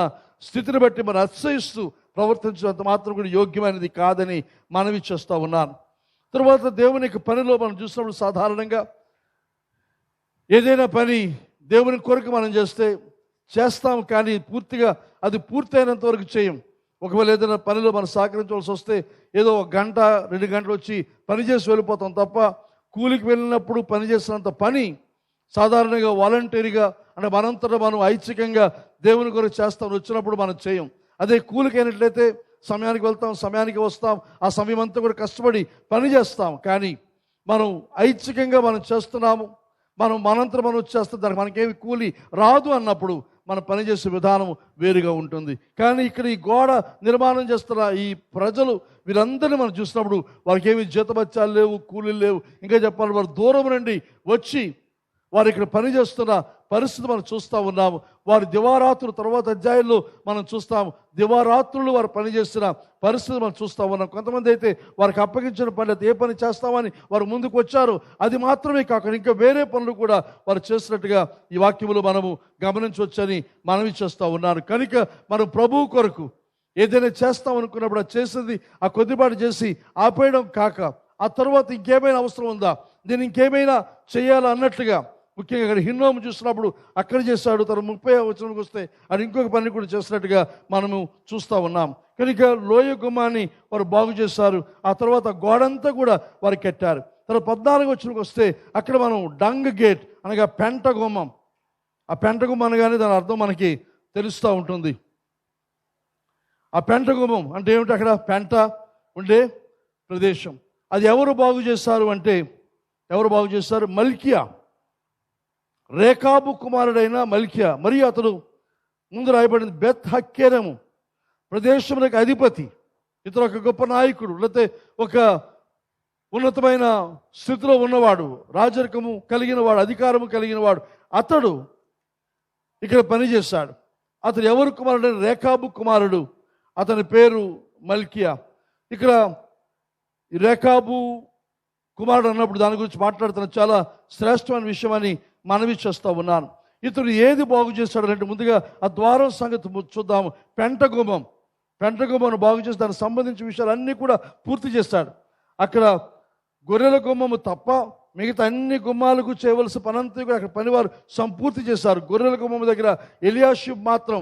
S2: స్థితిని బట్టి మనం అతిశయిస్తూ ప్రవర్తించినంత మాత్రం కూడా యోగ్యమైనది కాదని మనవి చేస్తూ ఉన్నాను. తర్వాత దేవుని యొక్క పనిలో మనం చూసినప్పుడు సాధారణంగా ఏదైనా పని దేవుని కొరకు మనం చేస్తాం, కానీ పూర్తిగా అది పూర్తయినంత వరకు చేయం. ఒకవేళ ఏదైనా పనిలో మనం సహకరించవలసి వస్తే ఏదో 1 గంట 2 గంటలు వచ్చి పని చేసి వెళ్ళిపోతాం తప్ప, కూలికి వెళ్ళినప్పుడు పని చేసినంత పని సాధారణంగా వాలంటరీగా, అంటే మనంతటా మనం ఐచ్ఛికంగా దేవుని కొరకు చేస్తామని వచ్చినప్పుడు మనం చేయం. అదే కూలికి అయినట్లయితే సమయానికి వెళ్తాం, సమయానికి వస్తాం, ఆ సమయం అంతా కూడా కష్టపడి పని చేస్తాం. కానీ మనం ఐచ్ఛికంగా మనం చేస్తున్నాము, మనంతరం మనం చేస్తాం, దానికి మనకేమి కూలి రాదు అన్నప్పుడు మనం పనిచేసే విధానం వేరుగా ఉంటుంది. కానీ ఇక్కడ ఈ గోడ నిర్మాణం చేస్తున్న ఈ ప్రజలు వీరందరినీ మనం చూసినప్పుడు వారికి ఏమి జీతబత్యాలు లేవు, కూలీలు లేవు. ఇంకా చెప్పాలి, వారు దూరం నుండి వచ్చి వారు ఇక్కడ పనిచేస్తున్న పరిస్థితి మనం చూస్తూ ఉన్నాము. వారి దివారాత్రులు తర్వాత అధ్యాయంలో మనం చూస్తాము, దివారాత్రులు వారు పనిచేస్తున్న పరిస్థితి మనం చూస్తూ ఉన్నాం. కొంతమంది అయితే వారికి అప్పగించిన పని ఏ పని చేస్తామని వారు ముందుకు వచ్చారు. అది మాత్రమే కాకుండా ఇంకా వేరే పనులు కూడా వారు చేసినట్టుగా ఈ వాక్యములు మనము గమనించవచ్చని మనవి చేస్తూ ఉన్నారు. కనుక మనం ప్రభువు కొరకు ఏదైనా చేస్తాం అనుకున్నప్పుడు అది చేసేది ఆ కొద్దిపాటు చేసి ఆపేయడం కాక, ఆ తర్వాత ఇంకేమైనా అవసరం ఉందా, నేను ఇంకేమైనా చేయాలా అన్నట్లుగా, ముఖ్యంగా ఇక్కడ హిన్నోము చూసినప్పుడు అక్కడ చేశాడు, తన 30వ వచనంకి వస్తే అది ఇంకొక పని కూడా చేసినట్టుగా మనము చూస్తూ ఉన్నాం. కనుక లోయ గుమ్మాన్ని వారు బాగు చేశారు. ఆ తర్వాత గోడంతా కూడా వారు కట్టారు. తర్వాత 14వ వచనంకి వస్తే అక్కడ మనం డంగ్ గేట్ అనగా పెంట గుమ్మం. ఆ పెంట గుమ్మం అనగానే దాని అర్థం మనకి తెలుస్తూ ఉంటుంది. ఆ పెంట గుమ్మం అంటే ఏమిటి? అక్కడ పెంట ఉండే ప్రదేశం. అది ఎవరు బాగు చేశారు అంటే, ఎవరు బాగు చేశారు? మల్కియా, రేకాబు కుమారుడైన మల్కియా. మరియు అతడు ముందు రాయబడింది బెత్ హక్కేరము ప్రదేశములకు అధిపతి. ఇతను ఒక గొప్ప నాయకుడు, లేకపోతే ఒక ఉన్నతమైన స్థితిలో ఉన్నవాడు, రాజరికము కలిగిన వాడు, అధికారము కలిగిన వాడు. అతడు ఇక్కడ పనిచేశాడు. అతడు ఎవరు కుమారుడు? రేకాబు కుమారుడు. అతని పేరు మల్కియా. ఇక్కడ రేకాబు కుమారుడు అన్నప్పుడు దాని గురించి మాట్లాడుతున్న చాలా శ్రేష్టమైన విషయం అని మనవి చేస్తూ ఉన్నాను. ఇతడు ఏది బాగు చేస్తాడంటే, ముందుగా ఆ ద్వారం సంగతి చూద్దాము. పెంటగుమ్మను బాగు చేసి దానికి సంబంధించిన విషయాలన్నీ కూడా పూర్తి చేస్తాడు. అక్కడ గొర్రెల గుమ్మము తప్ప మిగతా అన్ని గుమ్మాలకు చేయవలసిన పనంతా కూడా అక్కడ పనివారు సంపూర్తి చేశారు. గొర్రెల గుమ్మము దగ్గర ఎలియాషిబ్ మాత్రం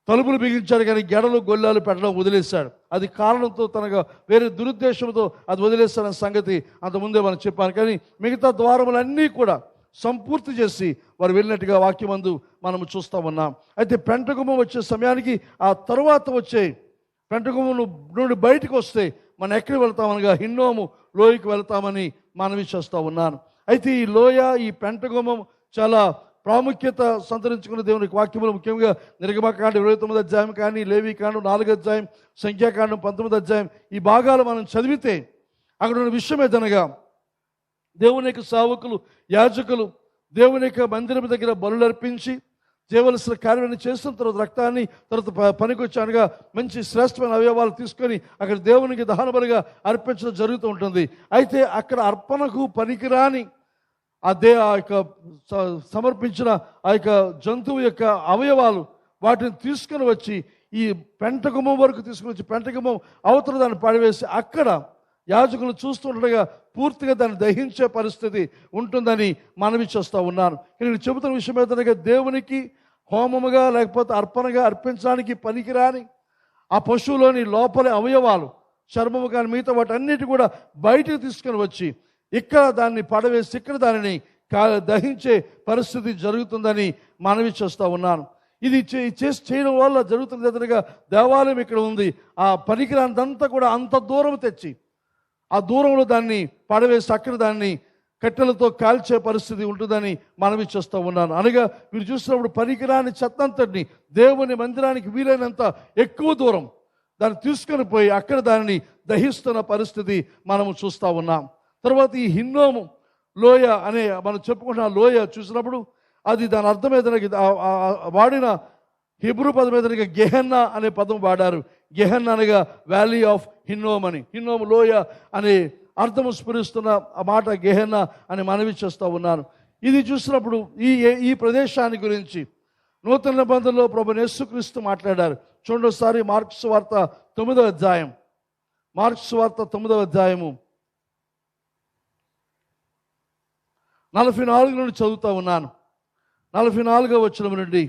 S2: తలుపులు బిగించాడు, కానీ గెడలు గొల్లాలు పెట్టడం వదిలేశాడు. అది కారణంతో తనగా వేరే దురుద్దేశంతో అది వదిలేస్తాడన్న సంగతి అంతకుముందే మనం చెప్పాను. కానీ మిగతా ద్వారములన్నీ కూడా సంపూర్తి చేసి వారు వెళ్ళినట్టుగా వాక్యమందు మనము చూస్తూ ఉన్నాం. అయితే పెంటగుమ్మం వచ్చే సమయానికి ఆ తరువాత వచ్చే పెంటగుమ్మం నుండి బయటకు వస్తే మనం ఎక్కడికి వెళ్తామనగా హిన్నోము లోయకి వెళ్తామని మనవి చేస్తూ ఉన్నాను. అయితే ఈ లోయ, ఈ పెంటగుమ్మం చాలా ప్రాముఖ్యత సంతరించుకున్న దేవునికి వాక్యములు, ముఖ్యంగా నిర్గమకాండం 29వ అధ్యాయం కానీ, లేవీకాండం 4వ అధ్యాయం, సంఖ్యాకాండం 19వ అధ్యాయం, ఈ భాగాలు మనం చదివితే అక్కడ ఉన్న విషయం ఏదనగా, దేవుని యొక్క సేవకులు, యాజకులు దేవుని యొక్క మందిరం దగ్గర బలులు అర్పించి చేయవలసిన కార్యాన్ని చేస్తున్న తర్వాత రక్తాన్ని తర్వాత పనికొచ్చానుగా మంచి శ్రేష్టమైన అవయవాలు తీసుకొని అక్కడ దేవునికి దహన బలిగా అర్పించడం జరుగుతూ ఉంటుంది. అయితే అక్కడ అర్పణకు పనికిరాని ఆ యొక్క సమర్పించిన ఆ యొక్క జంతువు యొక్క అవయవాలు వాటిని తీసుకొని వచ్చి ఈ పెంటగుమ్మం వరకు తీసుకుని వచ్చి పెంటగుమ్మం అవతల దాన్ని పడివేసి అక్కడ యాజకులు చూస్తుండగా పూర్తిగా దాన్ని దహించే పరిస్థితి ఉంటుందని మనవి చేస్తూ ఉన్నాను. నేను చెబుతున్న విషయం ఏంటనగా, దేవునికి హోమముగా లేకపోతే అర్పణగా అర్పించడానికి పనికిరాని ఆ పశువులోని లోపలి అవయవాలు, చర్మము కానీ మిగతా వాటన్నిటి కూడా బయటకు తీసుకొని వచ్చి ఇక్కడ దాన్ని పడవేసి ఇక్కడ దానిని దహించే పరిస్థితి జరుగుతుందని మనవి చేస్తూ ఉన్నాను. ఇది చేయడం వల్ల జరుగుతున్న ఎదురుగా దేవాలయం ఇక్కడ ఉంది. ఆ పనికిరానిదంతా కూడా అంత దూరం తెచ్చి ఆ దూరంలో దాన్ని పడవేసి అక్కడ దాన్ని కట్టెలతో కాల్చే పరిస్థితి ఉంటుందని మనవి చేస్తూ ఉన్నాను. అనగా మీరు చూసినప్పుడు పనికిరాని చెత్తంతటిని దేవుని మందిరానికి వీలైనంత ఎక్కువ దూరం దాన్ని తీసుకొని పోయి అక్కడ దానిని దహిస్తున్న పరిస్థితి మనము చూస్తూ ఉన్నాం. తర్వాత ఈ హిన్నోము లోయ అనే మనం చెప్పుకుంటున్న లోయ చూసినప్పుడు అది దాని అర్థం ఏదైనా వాడిన హిబ్రూ పదం ఏదైనా గెహెన్నా అనే పదం వాడారు. గెహెన్నా అనగా వ్యాలీ ఆఫ్ హిన్నోమ్ అని, హిన్నోము లోయ అనే అర్థము స్ఫురిస్తున్న ఆ మాట గెహెన్నా అని మనవి చేస్తూ ఉన్నాను. ఇది చూసినప్పుడు ఈ ప్రదేశాన్ని గురించి నూతన నిబంధనలో ప్రభువైన యేసుక్రీస్తు మాట్లాడారు. చూడండి ఒకసారి మార్కు సువార్త 9వ అధ్యాయం, మార్కు సువార్త 9వ అధ్యాయము 44 నుండి చదువుతూ ఉన్నాను. 44వ వచనం నుండి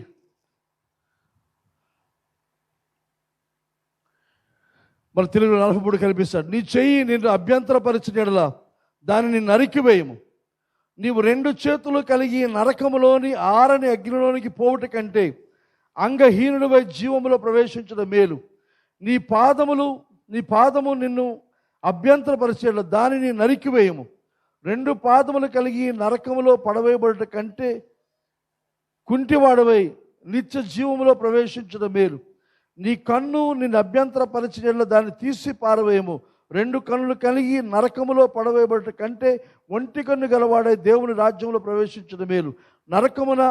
S2: మన తెలుగులో 43 కనిపిస్తాడు. నీ చెయ్యి నిన్ను అభ్యంతరపరిచిన యెడల దానిని నరికివేయము. నీవు 2 చేతులు కలిగి నరకములోని ఆరని అగ్నిలోనికి పోవుట కంటే అంగహీనుడివై జీవములో ప్రవేశించడం మేలు. నీ పాదము నిన్ను అభ్యంతరపరిచేలా దానిని నరికివేయము. 2 పాదములు కలిగి నరకములో పడవేయబడుట కంటే కుంటివాడవై నిత్య జీవములో ప్రవేశించడం మేలు. నీ కన్ను నిన్ను అభ్యంతరపరిచేలా దాన్ని తీసి పారవేయము. 2 కన్నులు కలిగి నరకములో పడవేయబడుట కంటే ఒంటి కన్ను గలవాడై దేవుని రాజ్యంలో ప్రవేశించడం మేలు. నరకమున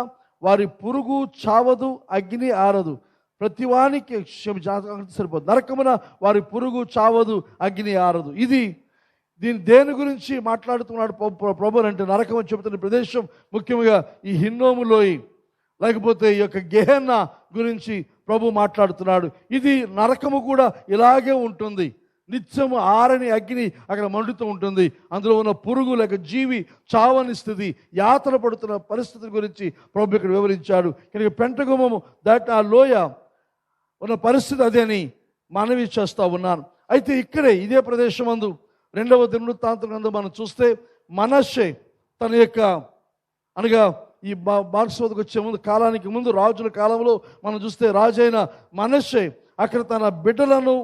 S2: వారి పురుగు చావదు, అగ్ని ఆరదు. ప్రతివానికి సరిపోదు. నరకమున వారి పురుగు చావదు, అగ్ని ఆరదు. దేని గురించి మాట్లాడుతున్నాడు ప్రభు అంటే, నరకం అని చెబుతున్న ప్రదేశం ముఖ్యంగా ఈ హిన్నోము లోయ, లేకపోతే ఈ యొక్క గెహెన్నా గురించి ప్రభు మాట్లాడుతున్నాడు. ఇది నరకము కూడా ఇలాగే ఉంటుంది. నిత్యము ఆరని అగ్ని అక్కడ మండుతూ ఉంటుంది. అందులో ఉన్న పురుగు లేక జీవి చావని స్థితి, యాతన పడుతున్న పరిస్థితి గురించి ప్రభు ఇక్కడ వివరించాడు. కనుక పెంటగుమము ఆ లోయ ఉన్న పరిస్థితి అదే అని మనవి చేస్తూ ఉన్నాను. అయితే ఇక్కడే ఇదే ప్రదేశం అందు 2వ దినవృత్తాంతం గ్రంథం మనం చూస్తే, మనష్షే తన యొక్క అనగా ఈ బాక్సోదకు వచ్చే ముందు కాలానికి ముందు రాజుల కాలంలో మనం చూస్తే రాజైన మనష్షే అక్కడ తన బిడ్డలను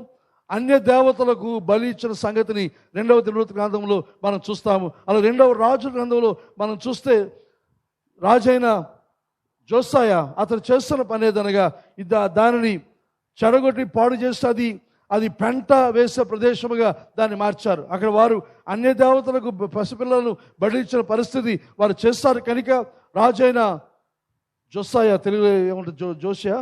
S2: అన్య దేవతలకు బలి ఇచ్చిన సంగతిని 2వ దినవృత్తాంత గ్రంథంలో మనం చూస్తాము. అలా 2వ రాజుల గ్రంథంలో మనం చూస్తే రాజైన జోసాయ అతను చేస్తున్న పని ఏదనగా దానిని చెడగొట్టి పాడు చేస్తే అది పెంట వేసే ప్రదేశముగా దాన్ని మార్చారు. అక్కడ వారు అన్య దేవతలకు పసిపిల్లలను బలి ఇచ్చిన పరిస్థితి వారు చేస్తారు. కనుక రాజైన జోసాయ, తెలుగు ఏమంటారు, జోషియా,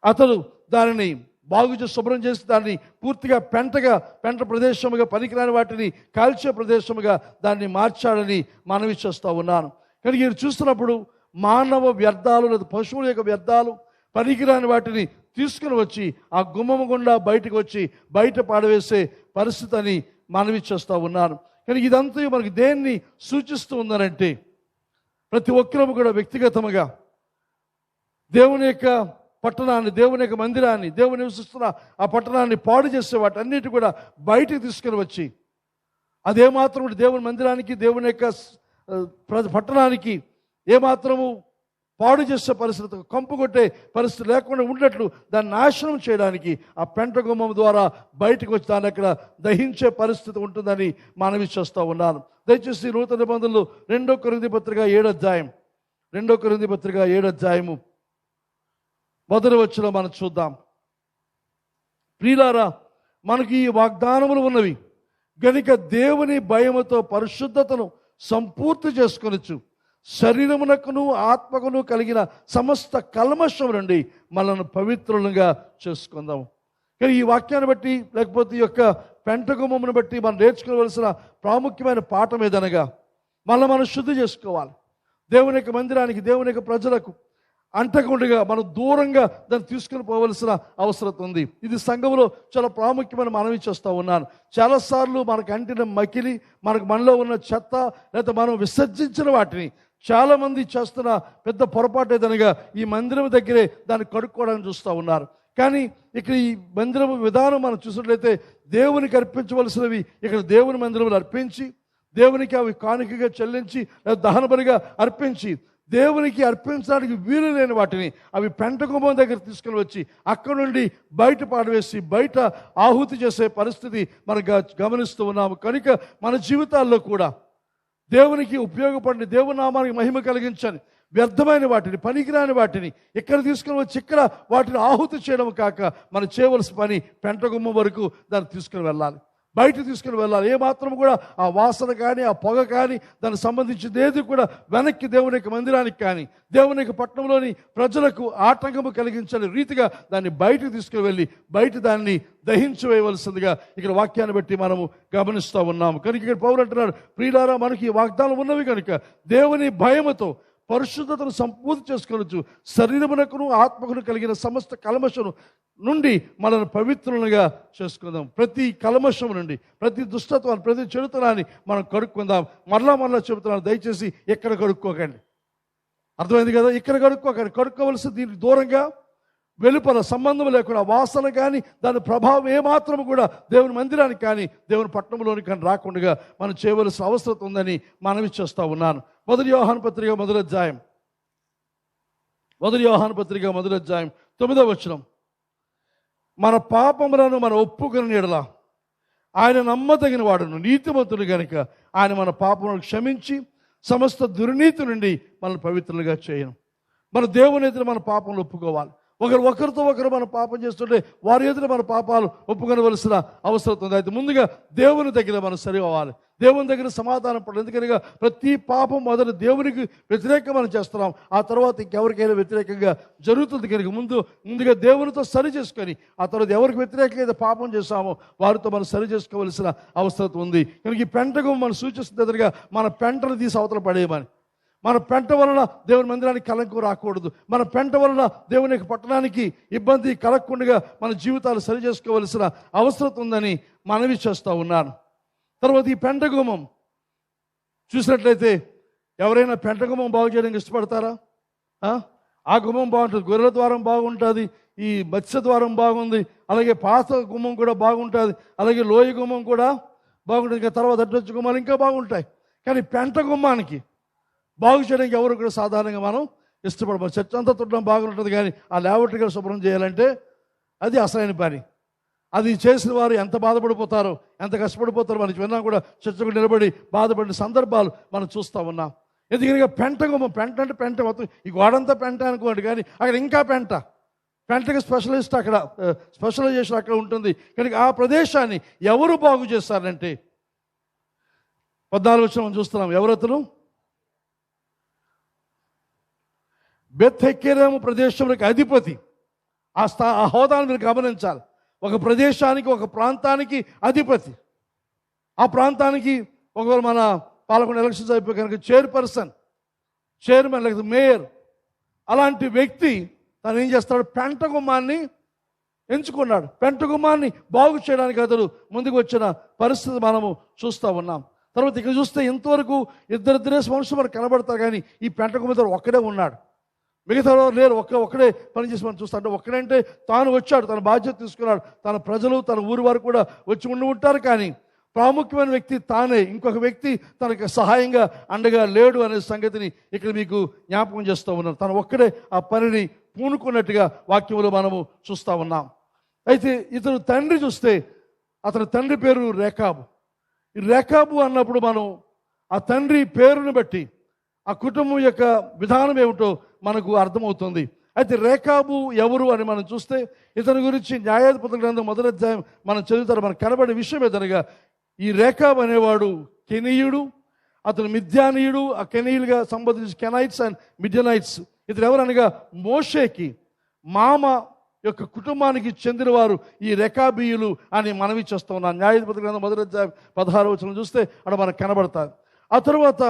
S2: అతడు దానిని బాగు చేసి శుభ్రం చేసి దాన్ని పూర్తిగా పెంట ప్రదేశముగా, పనికిరాని వాటిని కాల్చే ప్రదేశముగా దాన్ని మార్చాడని మనవి చేస్తూ ఉన్నాను. కానీ మీరు చూస్తున్నప్పుడు మానవ వ్యర్థాలు లేదా పశువుల యొక్క వ్యర్థాలు, పనికిరాని వాటిని తీసుకుని వచ్చి ఆ గుమ్మము గుండా బయటకు వచ్చి బయట పాడవేసే పరిస్థితి అని మనవి చేస్తూ ఉన్నాను. కానీ ఇదంతా మనకి దేన్ని సూచిస్తూ ఉందనంటే, ప్రతి ఒక్కరూ కూడా వ్యక్తిగతముగా దేవుని యొక్క పట్టణాన్ని, దేవుని యొక్క మందిరాన్ని, దేవుని నివసిస్తున్న ఆ పట్టణాన్ని పాడు చేసే వాటి అన్నిటి కూడా బయటికి తీసుకుని వచ్చి అదేమాత్రం దేవుని మందిరానికి, దేవుని యొక్క పట్టణానికి ఏమాత్రము పాడు చేసే పరిస్థితి, కంపు కొట్టే పరిస్థితి లేకుండా ఉన్నట్లు దాన్ని నాశనం చేయడానికి ఆ పెంట గుమ్మం ద్వారా బయటకు వచ్చి దాన్ని అక్కడ దహించే పరిస్థితి ఉంటుందని మనవి చేస్తూ ఉన్నాను. దయచేసి నూతన నిబంధనలు 2 కొరింథీ పత్రిక 7వ అధ్యాయం 2 కొరింథీ పత్రిక 7వ అధ్యాయము 1వ వచనం మనం చూద్దాం. ప్రియులారా, మనకి ఈ వాగ్దానములు ఉన్నవి గనుక దేవుని భయముతో పరిశుద్ధతను సంపూర్తి చేసుకొనొచ్చు. శరీరమునకును ఆత్మకును కలిగిన సమస్త కల్మషం నుండి మనల్ని పవిత్రులుగా చేసుకుందాం. కానీ ఈ వాక్యాన్ని బట్టి, లేకపోతే ఈ యొక్క పెంటగుమ్మను బట్టి మనం నేర్చుకోవలసిన ప్రాముఖ్యమైన పాఠం ఏదనగా, మనం శుద్ధి చేసుకోవాలి. దేవుని యొక్క మందిరానికి, దేవుని యొక్క ప్రజలకు అంటకుండా మనం దూరంగా దాన్ని తీసుకుని పోవలసిన అవసరం ఉంది. ఇది సంఘంలో చాలా ప్రాముఖ్యమైన మనవి చేస్తూ ఉన్నాను. చాలాసార్లు మనకు అంటిన మకిలి, మనలో ఉన్న చెత్త, లేదా మనం విసర్జించిన వాటిని చాలామంది చేస్తున్న పెద్ద పొరపాటు ఏదనగా ఈ మందిరం దగ్గరే దాన్ని కడుక్కోవడానికి చూస్తూ ఉన్నారు. కానీ ఇక్కడ ఈ మందిరం విధానం మనం చూసినట్లయితే, దేవునికి అర్పించవలసినవి ఇక్కడ దేవుని మందిరంలో అర్పించి, దేవునికి అవి కానుకగా చెల్లించి, లేదా దహన బలిగా అర్పించి, దేవునికి అర్పించడానికి వీలు లేని వాటిని అవి పెంట గుమ్మం దగ్గర తీసుకుని వచ్చి అక్కడ నుండి బయట పాడవేసి బయట ఆహుతి చేసే పరిస్థితి మనం గమనిస్తూ ఉన్నాము. కనుక మన జీవితాల్లో కూడా దేవునికి ఉపయోగపడిన, దేవుని నామానికి మహిమ కలిగించని వ్యర్థమైన వాటిని, పనికిరాని వాటిని ఇక్కడ తీసుకుని వచ్చి ఇక్కడ వాటిని ఆహుతి చేయడం కాక మనం చేయవలసిన పని పెంట గుమ్మం వరకు దాన్ని తీసుకుని వెళ్ళాలి, బయట తీసుకుని వెళ్ళాలి. ఏమాత్రం కూడా ఆ వాసన కానీ, ఆ పొగ కానీ, దానికి సంబంధించింది ఏది కూడా వెనక్కి దేవుని యొక్క మందిరానికి కానీ, దేవుని యొక్క పట్టణంలోని ప్రజలకు ఆటంకము కలిగించని రీతిగా దాన్ని బయటకు తీసుకుని వెళ్ళి బయట దాన్ని దహించి వేయవలసిందిగా ఇక్కడ వాక్యాన్ని బట్టి మనము గమనిస్తూ ఉన్నాము. కనుక ఇక్కడ పౌలు అంటున్నాడు, ప్రియులారా, మనకి వాగ్దానం ఉన్నవి కనుక దేవుని భయముతో పరిశుద్ధతను సంపూర్తి చేసుకోవచ్చు. శరీరమునకును ఆత్మకును కలిగిన సమస్త కల్మషను నుండి మనల్ని పవిత్రులుగా చేసుకుందాం. ప్రతి కల్మషం నుండి, ప్రతి దుష్టత్వాన్ని, ప్రతి చెడుతనాన్ని మనం కడుక్కుందాం. మరలా చెబుతున్నాను, దయచేసి ఎక్కడ కడుక్కోకండి. అర్థమైంది కదా? ఇక్కడ కడుక్కోకండి. కడుక్కోవలసి దీనికి దూరంగా, వెలుపల సంబంధం లేకుండా, వాసన కానీ దాని ప్రభావం ఏమాత్రం కూడా దేవుని మందిరానికి కానీ దేవుని పట్టణంలోనికి కానీ రాకుండా మనం చేయవలసిన అవసరం ఉందని మనవి చేస్తూ ఉన్నాను. 1 యోహాను పత్రిక 1వ అధ్యాయం 9వ వచనం. మన పాపములను మనం ఒప్పుకొని ఎడల ఆయన నమ్మదగిన వాడును, నీతిమంతుడు గనుక ఆయన మన పాపములను క్షమించి సమస్త దుర్నీతి నుండి మనల్ని పవిత్రులుగా చేయను. మన దేవుని ఎదుట మన పాపములు ఒప్పుకోవాలి. ఒకరితో ఒకరు మనం పాపం చేస్తుంటే వారి ఎదుట మన పాపాలు ఒప్పుకొనవలసిన అవసరం ఉంది. అయితే ముందుగా దేవుని దగ్గర మనం సరి అవ్వాలి, దేవుని దగ్గర సమాధానం పడాలి. ఎందుకనగా ప్రతి పాపం మొదలు దేవునికి వ్యతిరేకంగా మనం చేస్తున్నాం, ఆ తర్వాత ఇంకెవరికైనా వ్యతిరేకంగా జరుగుతుంది కనుక ముందుగా దేవునితో సరి చేసుకొని ఆ తర్వాత ఎవరికి వ్యతిరేకంగా పాపం చేస్తామో వారితో మనం సరి చేసుకోవలసిన అవసరం ఉంది. కనుక ఈ పెంటకు మనం సూచిస్తుంది ఎదురుగా మన పెంటను తీసి అవతల పడేయమని. మన పెంట వలన దేవుని మందిరానికి కలంకం రాకూడదు. మన పెంట వలన దేవుని యొక్క పట్టణానికి ఇబ్బంది కలగకుండా మన జీవితాలు సరి చేసుకోవలసిన అవసరం ఉందని మనవి చేస్తూ ఉన్నాను. తర్వాత ఈ పెంట గుమ్మం చూసినట్లయితే ఎవరైనా పెంట గుమ్మం బాగు చేయడానికి ఇష్టపడతారా? ఆ గుమ్మం బాగుంటుంది, గొర్రెల ద్వారం బాగుంటుంది, ఈ మత్స్య ద్వారం బాగుంది, అలాగే పాత గుమ్మం కూడా బాగుంటుంది, అలాగే లోయ గుమ్మం కూడా బాగుంటుంది, ఇంకా తర్వాత అడ్డొచ్చు గుమ్మాలు ఇంకా బాగుంటాయి. కానీ పెంట గుమ్మానికి బాగు చేయడానికి ఎవరు కూడా సాధారణంగా మనం ఇష్టపడము. చర్చ అంతా తుట్టడం బాగుంటుంది, కానీ ఆ లేవట్గా శుభ్రం చేయాలంటే అది అసలైన పని. అది చేసిన వారు ఎంత బాధపడిపోతారో, ఎంత కష్టపడిపోతారో మనకి విన్నా కూడా చర్చకు నిలబడి బాధపడిన సందర్భాలు మనం చూస్తూ ఉన్నాం. ఎందుకంటే పెంట గుమ్మం, పెంట అంటే పెంట మొత్తం ఈ గోడంతా పెంట అనుకోండి, కానీ అక్కడ ఇంకా పెంటకి స్పెషలైజేషన్ అక్కడ ఉంటుంది. కనుక ఆ ప్రదేశాన్ని ఎవరు బాగు చేస్తారంటే 14 వచనం చూస్తున్నాం. ఎవరతను? బెత్హెకెరేము ప్రదేశంలోకి అధిపతి. ఆ హోదాను మీరు గమనించాలి. ఒక ప్రదేశానికి, ఒక ప్రాంతానికి అధిపతి. ఆ ప్రాంతానికి ఒకవేళ మన పాలకొండ ఎలక్షన్స్ అయిపోయి కనుక చైర్మన్ లేకపోతే మేయర్ అలాంటి వ్యక్తి తను ఏం చేస్తాడు? పెంట గుమ్మాన్ని ఎంచుకున్నాడు. పెంట గుమ్మాన్ని బాగు చేయడానికి అతడు ముందుకు వచ్చిన పరిస్థితి మనము చూస్తూ ఉన్నాం. తర్వాత ఇక్కడ చూస్తే ఇంతవరకు ఇద్దరు మనుషులు మనకు కనబడతారు, కానీ ఈ పెంట గుమ్మ ఒక్కడే ఉన్నాడు, మిగతా లేరు. ఒక్కడే పనిచేసి మనం చూస్తా. అంటే ఒక్కడంటే తాను వచ్చాడు, తన బాధ్యత తీసుకున్నాడు, తన ప్రజలు తన ఊరి వారు కూడా వచ్చి ఉంటారు, కానీ ప్రాముఖ్యమైన వ్యక్తి తానే. ఇంకొక వ్యక్తి తనకు సహాయంగా అండగా లేడు అనే సంగతిని ఇక్కడ మీకు జ్ఞాపకం చేస్తూ ఉన్నాను. తను ఒక్కడే ఆ పనిని పూనుకున్నట్టుగా వాక్యంలో మనము చూస్తూ ఉన్నాం. అయితే ఇతను తండ్రి చూస్తే అతని తండ్రి పేరు రేకాబు. ఈ రేకాబు అన్నప్పుడు మనం ఆ తండ్రి పేరును బట్టి ఆ కుటుంబం యొక్క విధానం ఏమిటో మనకు అర్థమవుతుంది. అయితే రేకాబు ఎవరు అని మనం చూస్తే ఇతని గురించి న్యాయాధిపతుల గ్రంథం 1వ అధ్యాయం మనం చదువుతారు. మనకు కనబడే విషయం ఏదనగా ఈ రేకాబు అనేవాడు కెనీయుడు, అతను మిద్యానీయుడు. ఆ కెనీయులుగా సంబంధించి కెనైట్స్ అండ్ మిద్యనైట్స్. ఇతను ఎవరనగా మోషేకి మామ యొక్క కుటుంబానికి చెందినవారు ఈ రేకాబీయులు అని మనవి చేస్తూ ఉన్నాను. న్యాయాధిపతుల గ్రంథం 1వ అధ్యాయం 16వ వచనం చూస్తే అక్కడ మనకు కనబడతారు. ఆ తర్వాత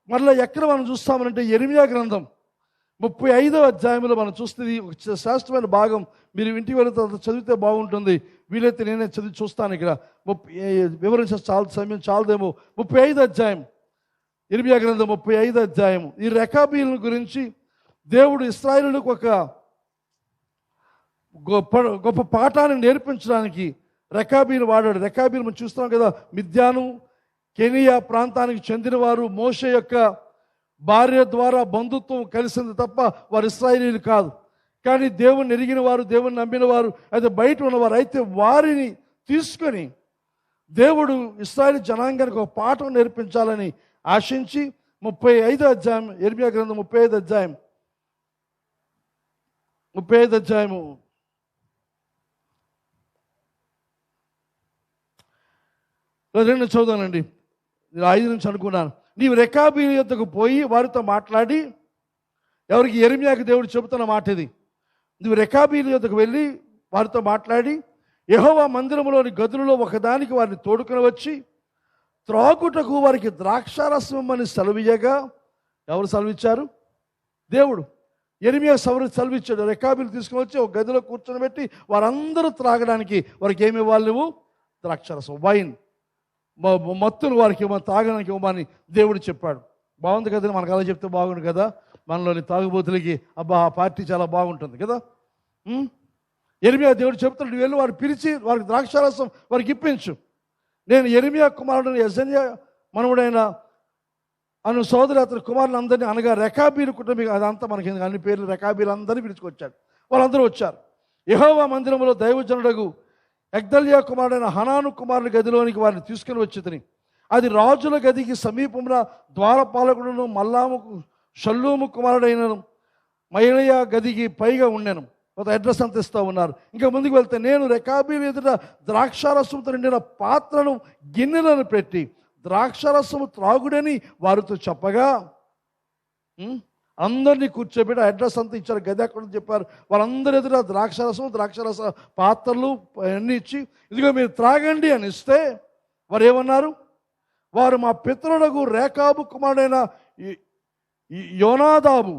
S2: మరలా ఎక్కడ మనం చూస్తామనంటే యెరెమీయా గ్రంథం 35వ అధ్యాయంలో మనం చూస్తే ఒక శాస్త్రమైన భాగం. మీరు ఇంటికి వెళ్ళిన తర్వాత చదివితే బాగుంటుంది. వీలైతే నేనే చదివి చూస్తాను. ఇక్కడ వివరించే సమయం చాలదేమో. 35వ అధ్యాయం, యెరెమీయా గ్రంథం 35వ అధ్యాయం. ఈ రేకాబీయుల గురించి దేవుడు ఇశ్రాయేలులకు ఒక గొప్ప పాఠాన్ని నేర్పించడానికి రేకాబీయులు వాడాడు. రేకాబీయులు మనం చూస్తున్నాం కదా, మిద్యాను కెనియా ప్రాంతానికి చెందినవారు. మోషే యొక్క భార్య ద్వారా బంధుత్వం కలిసింది తప్ప వారు ఇశ్రాయేలీలు కాదు. కానీ దేవుని ఎరిగిన వారు, దేవుని నమ్మిన వారు, అయితే బయట ఉన్నవారు. అయితే వారిని తీసుకొని దేవుడు ఇశ్రాయేలు జనాంగానికి ఒక పాఠం నేర్పించాలని ఆశించి 35వ అధ్యాయం, యెరెమీయా గ్రంథం 35వ అధ్యాయం 2 చదువుతానండి. 5 నుంచి అనుకున్నాను. నీవు రేకాబీయుల యొద్దకు పోయి వారితో మాట్లాడి, ఎవరికి? యెరెమీయాకి దేవుడు చెబుతున్న మాట ఇది. నువ్వు రేకాబీయుల యొద్దకు వెళ్ళి వారితో మాట్లాడి, యెహోవా మందిరంలోని గదులలో ఒకదానికి వారిని తోడుకొని వచ్చి త్రాగుటకు వారికి ద్రాక్షారసం అని సెలవియ్యగా. ఎవరు సెలవిచ్చారు? దేవుడు. యెరెమీయా సెలవిచ్చాడు. రేకాబీయులు తీసుకుని వచ్చి ఒక గదిలో కూర్చొని పెట్టి వారందరూ త్రాగడానికి వారికి ఏమి ఇవ్వాలి? నువ్వు ద్రాక్షారసం, వైన్, మత్తులు వారికి తాగడానికి ఇవ్వమని దేవుడు చెప్పాడు. బాగుంది కదా, మనకు అలా చెప్తే బాగుండు కదా. మనలోని తాగుబోతులకి అబ్బా ఆ పార్టీ చాలా బాగుంటుంది కదా. యెరెమీయా దేవుడు చెప్తాడు, నువ్వు వెళ్ళి వారు పిలిచి వారికి ద్రాక్షారసం వారికి ఇప్పించు. నేను యెరెమీయా కుమారుడు యెజన్యా మనవుడైన అను సోదరు అతని కుమారులు అందరినీ, అనగా రేకాబీయుల కుటుంబం, అదంతా మనకి అన్ని పేర్లు రేకాబీయులు అందరినీ పిలుచుకొచ్చాడు. వాళ్ళందరూ వచ్చారు. యెహోవా మందిరములో దైవజనుడగు యగ్దల్యా కుమారుడైన హనాను కుమారుని గదిలోనికి వారిని తీసుకుని వచ్చి అది రాజుల గదికి సమీపమున ద్వారపాలకుడును మల్లాము షల్లూము కుమారుడైన మహిళయ గదికి పైగా ఉండెను. ఒక అడ్రస్ అంత ఇస్తూ ఉన్నారు. ఇంకా ముందుకు వెళ్తే, నేను రెకాబీలు ఎదుట ద్రాక్షారసంతో నిండిన పాత్రను గిన్నెలను పెట్టి ద్రాక్షారసము త్రాగుడని వారితో చెప్పగా, అందరినీ కూర్చోబెట్టి అడ్రస్ అంతా ఇచ్చారు. గది అక్కడ చెప్పారు. వాళ్ళందరి ఎదుట ద్రాక్షారస పాత్రలు అన్నీ ఇచ్చి, ఇదిగో మీరు త్రాగండి అని ఇస్తే వారు ఏమన్నారు? వారు మా పితరులకు రేకాబు కుమారుడైన యోనాదాబు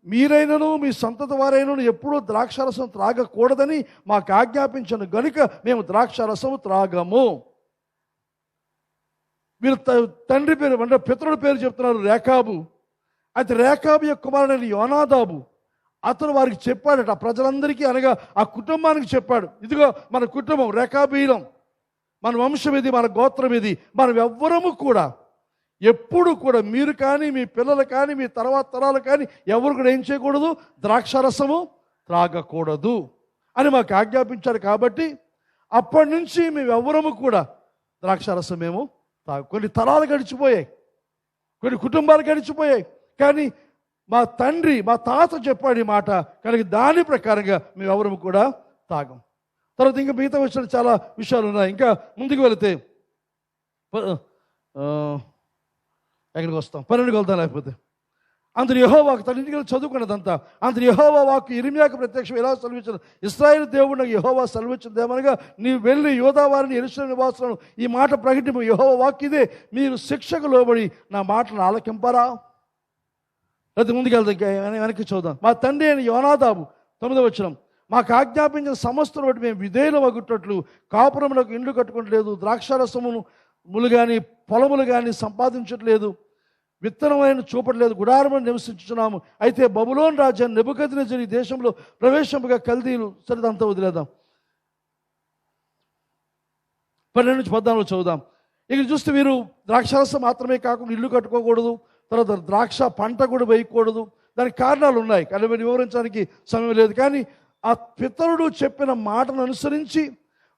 S2: మీరైనను మీ సంతతి వారైనను ఎప్పుడూ ద్రాక్షారసం త్రాగకూడదని మాకు ఆజ్ఞాపించను గనుక మేము ద్రాక్షారసము త్రాగము. వీరు తండ్రి పేరు అంటే పితరుడి పేరు చెప్తున్నారు రేకాబు. అయితే రేకాబు యొక్క కుమారుడైన యోనాదాబు అతను వారికి చెప్పాడట, ఆ ప్రజలందరికీ అనగా ఆ కుటుంబానికి చెప్పాడు, ఇదిగో మన కుటుంబం రేకాబీలం, మన వంశం ఇది, మన గోత్రం ఇది, మనం ఎవ్వరము కూడా ఎప్పుడు కూడా మీరు కానీ మీ పిల్లలు కానీ మీ తర్వాత తరాలు కానీ ఎవరు కూడా ఏం చేయకూడదు? ద్రాక్షారసము త్రాగకూడదు అని మాకు ఆజ్ఞాపించారు. కాబట్టి అప్పటి నుంచి మేము ఎవ్వరము కూడా ద్రాక్షారసం మేము కొన్ని తరాలు గడిచిపోయాయి, కొన్ని కుటుంబాలు గడిచిపోయాయి, కానీ మా తండ్రి మా తాత చెప్పాడు ఈ మాట కనుక దాని ప్రకారంగా మేము ఎవరము కూడా తాగం. తర్వాత ఇంకా మిగతా వచ్చిన చాలా విషయాలు ఉన్నాయి. ఇంకా ముందుకు వెళితే ఎక్కడికి వస్తాం? 12కి వెళ్తాం. లేకపోతే అందరు యెహోవాకు తన ఇంటికి చదువుకున్నదంతా అందరు యెహోవా వాక్కు ఇర్మీయాకు ప్రత్యక్షం ఎలా సెలవించారు? ఇశ్రాయేలు దేవుడు నాకు యెహోవా సెలవిచ్చినది ఏమనగా, నీవు వెళ్ళి యూదా వారిని యెరూషలేము నివాసులను ఈ మాట ప్రకటింపు, యెహోవా వాక్కు ఇదే, మీరు శిక్షకు లోబడి నా మాటను ఆలకింపరా. అయితే ముందుకు వెళ్తాం, వెనక్కి చూద్దాం. మా తండ్రి అయిన యోనాదాబు 9వ వచనం, మాకు ఆజ్ఞాపించిన సమస్తను బట్టి మేము విధేయులు వగుట్టట్లు కాపురములకు ఇండ్లు కట్టుకోవట్లేదు, ద్రాక్షారసములు కానీ పొలములు కానీ సంపాదించట్లేదు, విత్తనమైన చూపట్లేదు, గుడారమును నివసించుచున్నాము. అయితే బబులోను రాజ్యాన్ని నెబుకద్నెజరు ఈ దేశంలో ప్రవేశంగా కల్దీలు. సరిదంతా వదిలేద్దాం. 12 నుంచి 14 చదువుదాం. ఇక్కడ చూస్తే వీరు ద్రాక్షారసం మాత్రమే కాకుండా ఇల్లు కట్టుకోకూడదు, తర్వాత ద్రాక్ష పంట కూడా వేయకూడదు. దానికి కారణాలు ఉన్నాయి, కానీ వివరించడానికి సమయం లేదు. కానీ ఆ పితరుడు చెప్పిన మాటను అనుసరించి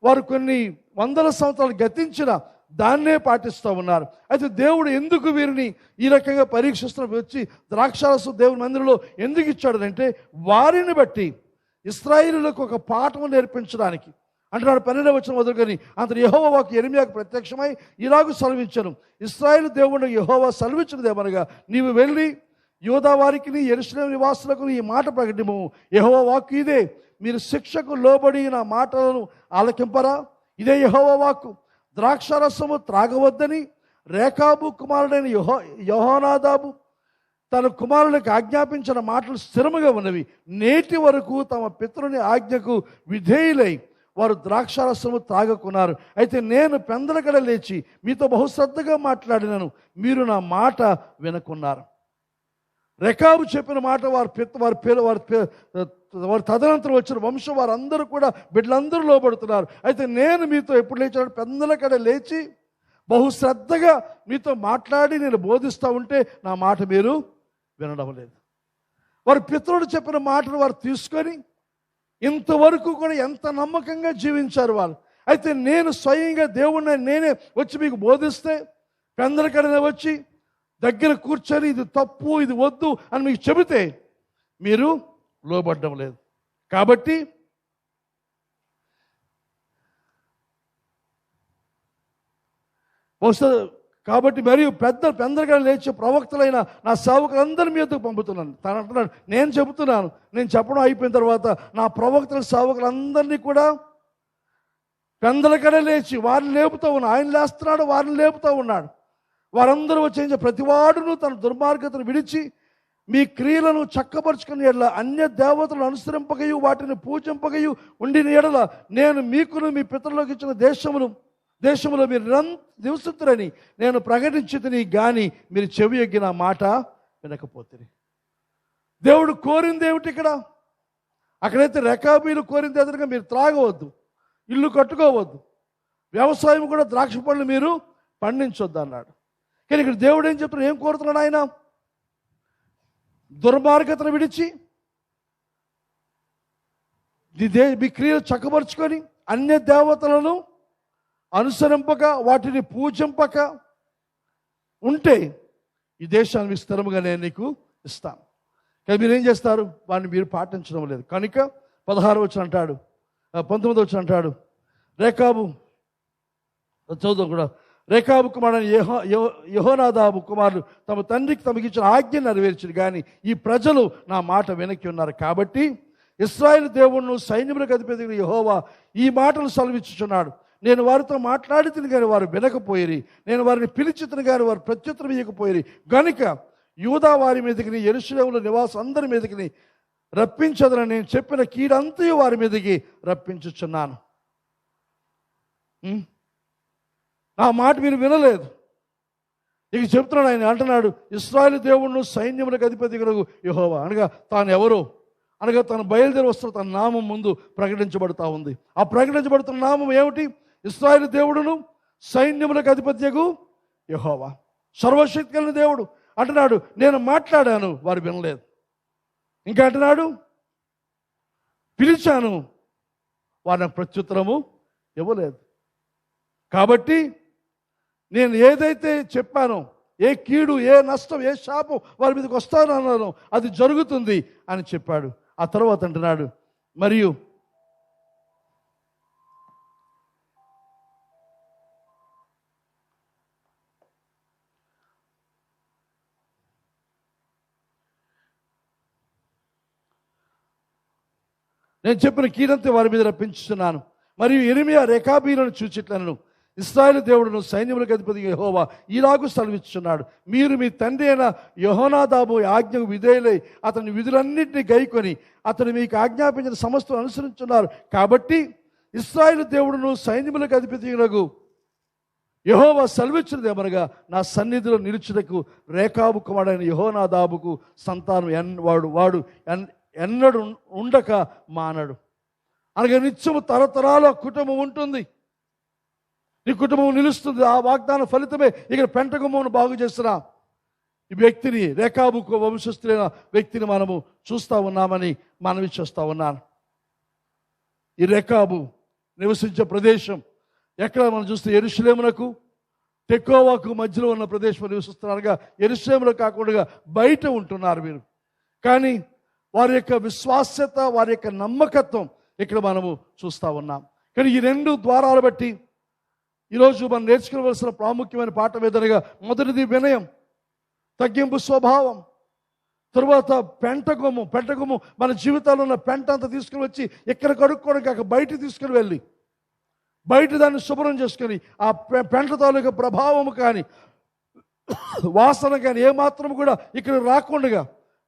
S2: వారు కొన్ని వందల సంవత్సరాలు గతించిన దాన్నే పాటిస్తూ ఉన్నారు. అయితే దేవుడు ఎందుకు వీరిని ఈ రకంగా పరీక్షిస్తున్న వచ్చి ద్రాక్షారసం దేవుని మందిరంలో ఎందుకు ఇచ్చాడు అంటే, వారిని బట్టి ఇశ్రాయేలులకు ఒక పాఠం నేర్పించడానికి అంటున్నాడు. 12వ వచనం మొదలుకొని అంతటి యెహోవా వాక్కు ఇర్మీయాకు ప్రత్యక్షమై ఇలాగూ సెలవించెను, ఇశ్రాయేలు దేవుడు యెహోవా సెలవిచ్చినది ఏమనగా, నీవు వెళ్ళి యూదా వారికి యెరూషలేము నివాసులకు ఈ మాట ప్రకటింపు, యెహోవా వాక్కు ఇదే, మీరు శిక్షకు లోబడి నా మాటలను ఆలకింపరా. ఇదే యెహోవా వాక్కు, ద్రాక్షారసము త్రాగవద్దని రేకాబు కుమారుడైన యోనాదాబు తన కుమారులకు ఆజ్ఞాపించిన మాటలు స్థిరముగా ఉన్నవి. నేటి వరకు తమ పితరుని ఆజ్ఞకు విధేయులై వారు ద్రాక్షారసము తాగకున్నారు. అయితే నేను పెందలకడ లేచి మీతో బహుశ్రద్ధగా మాట్లాడినను, మీరు నా మాట వినకున్నారు. రెకాబు చెప్పిన మాట వారు తదనంతరం వచ్చిన వంశం వారందరూ కూడా బిడ్డలందరూ లోబడుతున్నారు. అయితే నేను మీతో ఎప్పుడు లేచాడు? పెందలకడ లేచి బహుశ్రద్ధగా మీతో మాట్లాడి నేను బోధిస్తూ ఉంటే నా మాట మీరు వినడం లేదు. వారి పితరుడు చెప్పిన మాటను వారు తీసుకొని ఇంతవరకు కూడా ఎంత నమ్మకంగా జీవించారు వాళ్ళు. అయితే నేను స్వయంగా దేవుణ్ణి నేనే వచ్చి మీకు బోధిస్తే పెందలకడనే వచ్చి దగ్గర కూర్చొని ఇది తప్పు ఇది వద్దు అని మీకు చెబితే మీరు లోబడ్డం లేదు. కాబట్టి మరియు పెద్దలుగా లేచే ప్రవక్తలైన నా సేవకులందరి మీదకు పంపుతున్నాను. తను అంటున్నాడు, నేను చెబుతున్నాను, నేను చెప్పడం అయిపోయిన తర్వాత నా ప్రవక్తల సేవకులందరినీ కూడా పెందలకడ లేచి వారిని లేపుతూ ఉన్నాడు. ఆయన లేస్తున్నాడు, వారిని లేపుతూ ఉన్నాడు. వారందరూ వచ్చే ప్రతివాడును తన దుర్మార్గతను విడిచి మీ క్రియలను చక్కపరుచుకుని ఎడల అన్య దేవతలను అనుసరింపగయు వాటిని పూజింపగయు ఉండిన ఎడల నేను మీకును మీ పితరులకు ఇచ్చిన దేశములో మీరు నివసిస్తురని నేను ప్రకటించితిని గాని మీరు చెవి ఎగ్గిన మాట వినకపోతే. దేవుడు కోరింది ఏమిటి ఇక్కడ? అక్కడైతే రెకాబీలు కోరింది ఎదురుగా మీరు త్రాగవద్దు, ఇల్లు కట్టుకోవద్దు, వ్యవసాయం కూడా ద్రాక్ష పళ్ళు మీరు పండించొద్దు అన్నాడు. కానీ ఇక్కడ దేవుడు ఏం చెప్తున్నాడు, ఏం కోరుతున్నాడు? ఆయన దుర్మార్గతను విడిచి మీ క్రియలు చక్కబరుచుకొని అన్య దేవతలను అనుసరింపక వాటిని పూజింపక ఉంటే ఈ దేశాన్ని మీకు స్థిరముగా నేను నీకు ఇస్తాను. కానీ మీరేం చేస్తారు? వాడిని మీరు పాటించడం లేదు. కనుక 16 వచ్చిన అంటాడు, 19 వచ్చిన అంటాడు, రేకాబు చదువు కూడా, రేకాబు కుమారుడు యెహోనాదాబు కుమారులు తమ తండ్రికి తమకిచ్చిన ఆజ్ఞ నెరవేర్చారు, కానీ ఈ ప్రజలు నా మాట వెనక్కి ఉన్నారు. కాబట్టి ఇశ్రాయేలు దేవుడును సైన్యములకు అధిపతి యెహోవా ఈ మాటలు సెలవిచ్చుచున్నాడు, నేను వారితో మాట్లాడితిని కానీ వారు వినకపోయిరి, నేను వారిని పిలిచితిని కానీ వారు ప్రత్యుత్తరం ఇవ్వకపోయిరి. గనుక యూదా వారి మీదకి యెరూషలేములో నివాసం అందరి మీదకి రప్పించదని నేను చెప్పిన కీడంతయు వారి మీదకి రప్పించుచున్నాను. నా మాట మీరు వినలేదు. ఇక చెప్తున్నాడు, ఆయన అంటున్నాడు, ఇశ్రాయేలు దేవుడును సైన్యములకు అధిపతి యెహోవా అనగా తాను ఎవరో, అనగా తను బయలుదేరి వస్తున్న తన నామం ముందు ప్రకటించబడుతూ ఉంది. ఆ ప్రకటించబడుతున్న నామం ఏమిటి? ఇశ్రాయేలు దేవుడును సైన్యములకు అధిపత్యగు యెహోవా, సర్వశక్తి కలిగిన దేవుడు. అంటున్నాడు, నేను మాట్లాడాను వారు వినలేదు. ఇంకా అంటున్నాడు, పిలిచాను వారిని ప్రత్యుత్తరము ఇవ్వలేదు. కాబట్టి నేను ఏదైతే చెప్పానో, ఏ కీడు, ఏ నష్టం, ఏ శాపం వారి మీదకి వస్తానన్నానో అది జరుగుతుంది అని చెప్పాడు. ఆ తర్వాత అంటున్నాడు, మరియు నేను చెప్పిన కీడంతా వారి మీద రప్పించుతున్నాను. మరియు యెరెమీయా రేకాబీలను చూచిట్లను, ఇశ్రాయేలు దేవుడును సైన్యములకు అధిపతి యెహోవా ఈలాగు సెలవిచ్చుచున్నాడు, మీరు మీ తండ్రి అయిన యెహోనాదాబు ఆజ్ఞకు విధేయులై అతని విధులన్నింటినీ గైకొని అతను మీకు ఆజ్ఞాపించిన సమస్తం అనుసరించున్నారు. కాబట్టి ఇశ్రాయేలు దేవుడును సైన్యములకు అధిపతి యెహోవా సెలవిచ్చినదేమనగా, నా సన్నిధిలో నిలుచుటకు రేకాబు కుమారుడైన యెహోనాదాబుకు సంతానం వాడు ఎన్నడు ఉండక మానడు. అనగా నిత్యము తరతరాల కుటుంబం ఉంటుంది, నీ కుటుంబం నిలుస్తుంది. ఆ వాగ్దాన ఫలితమే ఇక్కడ పెంటగుమ్మను బాగు చేసిన ఈ వ్యక్తిని, రేకాబు వంశస్థులైన వ్యక్తిని మనము చూస్తూ ఉన్నామని మనవి చేస్తూ ఉన్నాను. ఈ రేకాబు నివసించే ప్రదేశం ఎక్కడ మనం చూస్తే యెరూషలేమునకు తెకోవాకు మధ్యలో ఉన్న ప్రదేశంలో నివసిస్తున్నారుగా. యెరూషలేములో కాకుండా బయట ఉంటున్నారు మీరు. కానీ వారి యొక్క విశ్వాస్యత, వారి యొక్క నమ్మకత్వం ఇక్కడ మనము చూస్తూ ఉన్నాం. కానీ ఈ రెండు ద్వారాలు బట్టి ఈరోజు మనం నేర్చుకోవలసిన ప్రాముఖ్యమైన పాఠం ఏదనగా, మొదటిది వినయం, తగ్గింపు స్వభావం. తరువాత పెంటగొమ్ము మన జీవితాల్లో ఉన్న పెంట అంతా తీసుకుని వచ్చి ఇక్కడ కడుక్కోవడం కాక బయట తీసుకుని వెళ్ళి బయట దాన్ని శుభ్రం చేసుకొని ఆ పెంట తాలూకా ప్రభావము కానీ వాసన కానీ ఏమాత్రం కూడా ఇక్కడ రాకుండా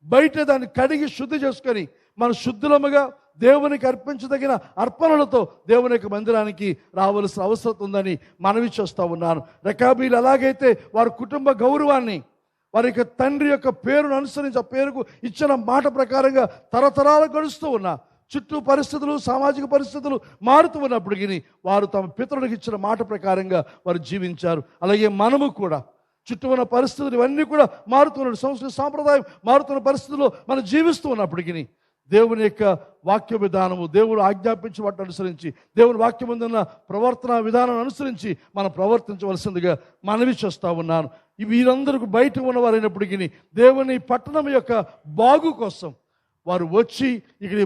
S2: బయట దాన్ని కడిగి శుద్ధి చేసుకొని మన శుద్ధులముగా దేవునికి అర్పించదగిన అర్పణలతో దేవుని యొక్క మందిరానికి రావాల్సిన అవసరం ఉందని మనవి చేస్తూ ఉన్నాను. రెకాబీలు ఎలాగైతే వారి కుటుంబ గౌరవాన్ని, వారి యొక్క తండ్రి యొక్క పేరును అనుసరించి ఆ పేరుకు ఇచ్చిన మాట ప్రకారంగా తరతరాలు గడుస్తూ ఉన్నా, చుట్టూ పరిస్థితులు, సామాజిక పరిస్థితులు మారుతూ ఉన్నప్పటికీ వారు తమ పితరులకు ఇచ్చిన మాట ప్రకారంగా వారు జీవించారు. అలాగే మనము కూడా చుట్టూ ఉన్న పరిస్థితులు ఇవన్నీ కూడా మారుతున్న సంస్కృతి సాంప్రదాయం మారుతున్న పరిస్థితుల్లో మనం జీవిస్తూ ఉన్నప్పటికీ దేవుని యొక్క వాక్య విధానము, దేవుడు ఆజ్ఞాపించిన వాటిని అనుసరించి, దేవుని వాక్యం ఉన్న ప్రవర్తన విధానం అనుసరించి మనం ప్రవర్తించవలసిందిగా మనవి చేస్తూ ఉన్నాను. వీరందరికీ బయట ఉన్నవారైనప్పటికీ దేవుని పట్టణం యొక్క బాగు కోసం వారు వచ్చి ఇక్కడ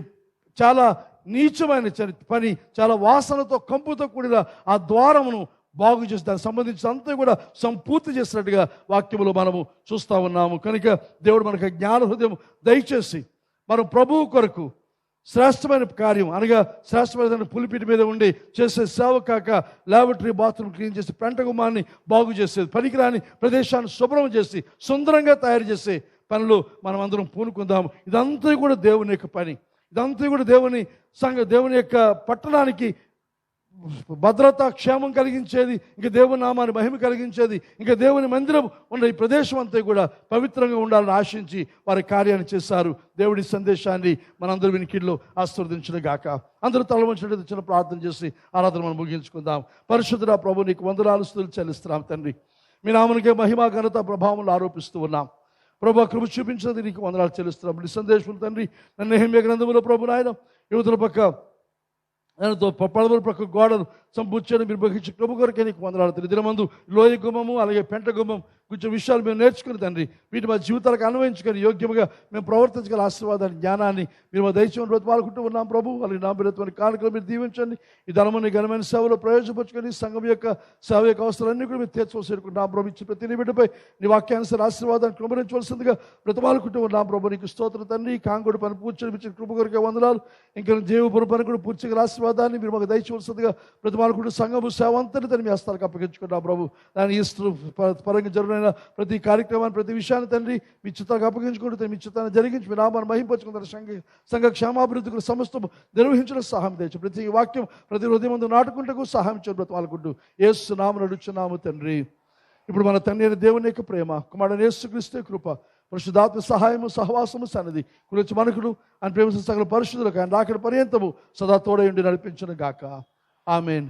S2: చాలా నీచమైన పని, చాలా వాసనతో కంపుతో కూడిన ఆ ద్వారమును బాగు చేసి దానికి సంబంధించిన అంతా కూడా సంపూర్తి చేసినట్టుగా వాక్యములో మనము చూస్తూ ఉన్నాము. కనుక దేవుడు మనకు జ్ఞాన హృదయం దయచేసి మనం ప్రభువు కొరకు శ్రేష్టమైన కార్యం, అనగా శ్రేష్టమైన పులిపిటి మీద ఉండి చేసే సేవ కాక లాబరేటరీ బాత్రూమ్ క్లీన్ చేసి పెంటగుమ్మాన్ని బాగు చేసేది, పనికిరాని ప్రదేశాన్ని శుభ్రం చేసి సుందరంగా తయారు చేసే పనులు మనం అందరం పూనుకుందాము. ఇదంతా కూడా దేవుని యొక్క పని, ఇదంతా కూడా దేవుని యొక్క పట్టణానికి భద్రత, క్షేమం కలిగించేది, ఇంకా దేవుని నామాన్ని మహిమ కలిగించేది, ఇంకా దేవుని మందిరం ఉన్న ఈ ప్రదేశం అంతా కూడా పవిత్రంగా ఉండాలని ఆశించి వారి కార్యాన్ని చేశారు. దేవుడి సందేశాన్ని మనందరూ వినికిడిలో ఆశీర్వదించిన గాక. అందరూ తలవంచినట్టు చిన్న ప్రార్థన చేసి ఆరాధన మనం ముగించుకుందాం. పరిశుద్ధుడా ప్రభు, నీకు వందనాలు స్తుతులు చెల్లిస్తున్నాం తండ్రి. మీ నామనికే మహిమ, ఘనత, ప్రభావంలో ఆరోపిస్తూ ఉన్నాం ప్రభు. కృప చూపించినది నీకు వందనాలు చెల్లిస్తున్నాం. నీ సందేశం తండ్రి, నన్ను నెహెమ్యా గ్రంథములో ప్రభు నాయన యువతుల పక్క దానితో పడవల ప్రక్క గోడలు సంపూర్చని మీరు బహించి ప్రభు కొరకే నీకు వందనాలు తండ్రి. దినమందు లోయ గుమ్మము అలాగే పెంట గుమ్మం కొంచెం విషయాలు మేము నేర్చుకుని తండ్రి, వీటి మా జీవితాలకు అన్వయించుకొని యోగ్యముగా మేము ప్రవర్తించగల ఆశీర్వాదాన్ని, జ్ఞానాన్ని మీరు మా దయచేసి బ్రతమాలుకుంటూ ఉన్నాం ప్రభు. అలాగే నా బిడ్డత్వాన్ని కానుకలు మీరు దీవించండి. ఈ ధనముని ఘనమైన సేవలో ప్రయోజనపరుచుకొని సంఘం యొక్క సేవ యొక్క అవసరాలన్నీ కూడా మీరు తీర్చుకోసేరుకుంటున్నాం ప్రభు. ఇచ్చి ప్రతి నీ బిడ్డపై నీ వాక్యానుసార ఆశీర్వాదాన్ని కృమరించవలసిందిగా బ్రతమాలుకుంటూ ఉన్నాం ప్రభు. నీకు స్తోత్రం తండ్రి. కాంగుడు పని పూర్చని ఇచ్చిన కృప కొరకే వందనాలు. ఇంకా జీవపురం పని కూడా పూర్తిగా ఆశీర్వాదాన్ని మీరు మాకు దయచేవలసిందిగా బ్రతమాలుకుంటూ సంఘము సేవ అంతని తను మీ హస్తాలకు అప్పగించుకుంటాం ప్రభు. దాని ఈస్టర్ పరంగా జరుగుతున్న ప్రతి కార్యక్రమాన్ని, ప్రతి విషయాన్ని తండ్రి మీ చిత్తాలకు అప్పగించుకుంటూ మీ చిత్తాన్ని జరిగించి మీ నామాన్ని మహింపరచుకుంటారు. సంఘ క్షేమాభివృద్ధికి సమస్తం నిర్వహించడం సహాయం తెచ్చు. ప్రతి వాక్యం ప్రతి హృదయం ముందు నాటుకుంటూ సహాయం చేయడం బ్రతమాలుకుంటూ యేసు నామమున అడుగుచున్నాము తండ్రి. ఇప్పుడు మన తండ్రి అయిన దేవుని యొక్క ప్రేమ, కుమారుడైన యేసుక్రీస్తు కృప, పరిశుద్ధాత్మ సహాయము సహవాసము సన్నిధి గురించి మనకును అని ప్రేమించిన సకల పరిశుద్ధులకు ఆయన రాకడ పర్యంతము సదా తోడై ఉండి నడిపించును గాక. ఆమేన్.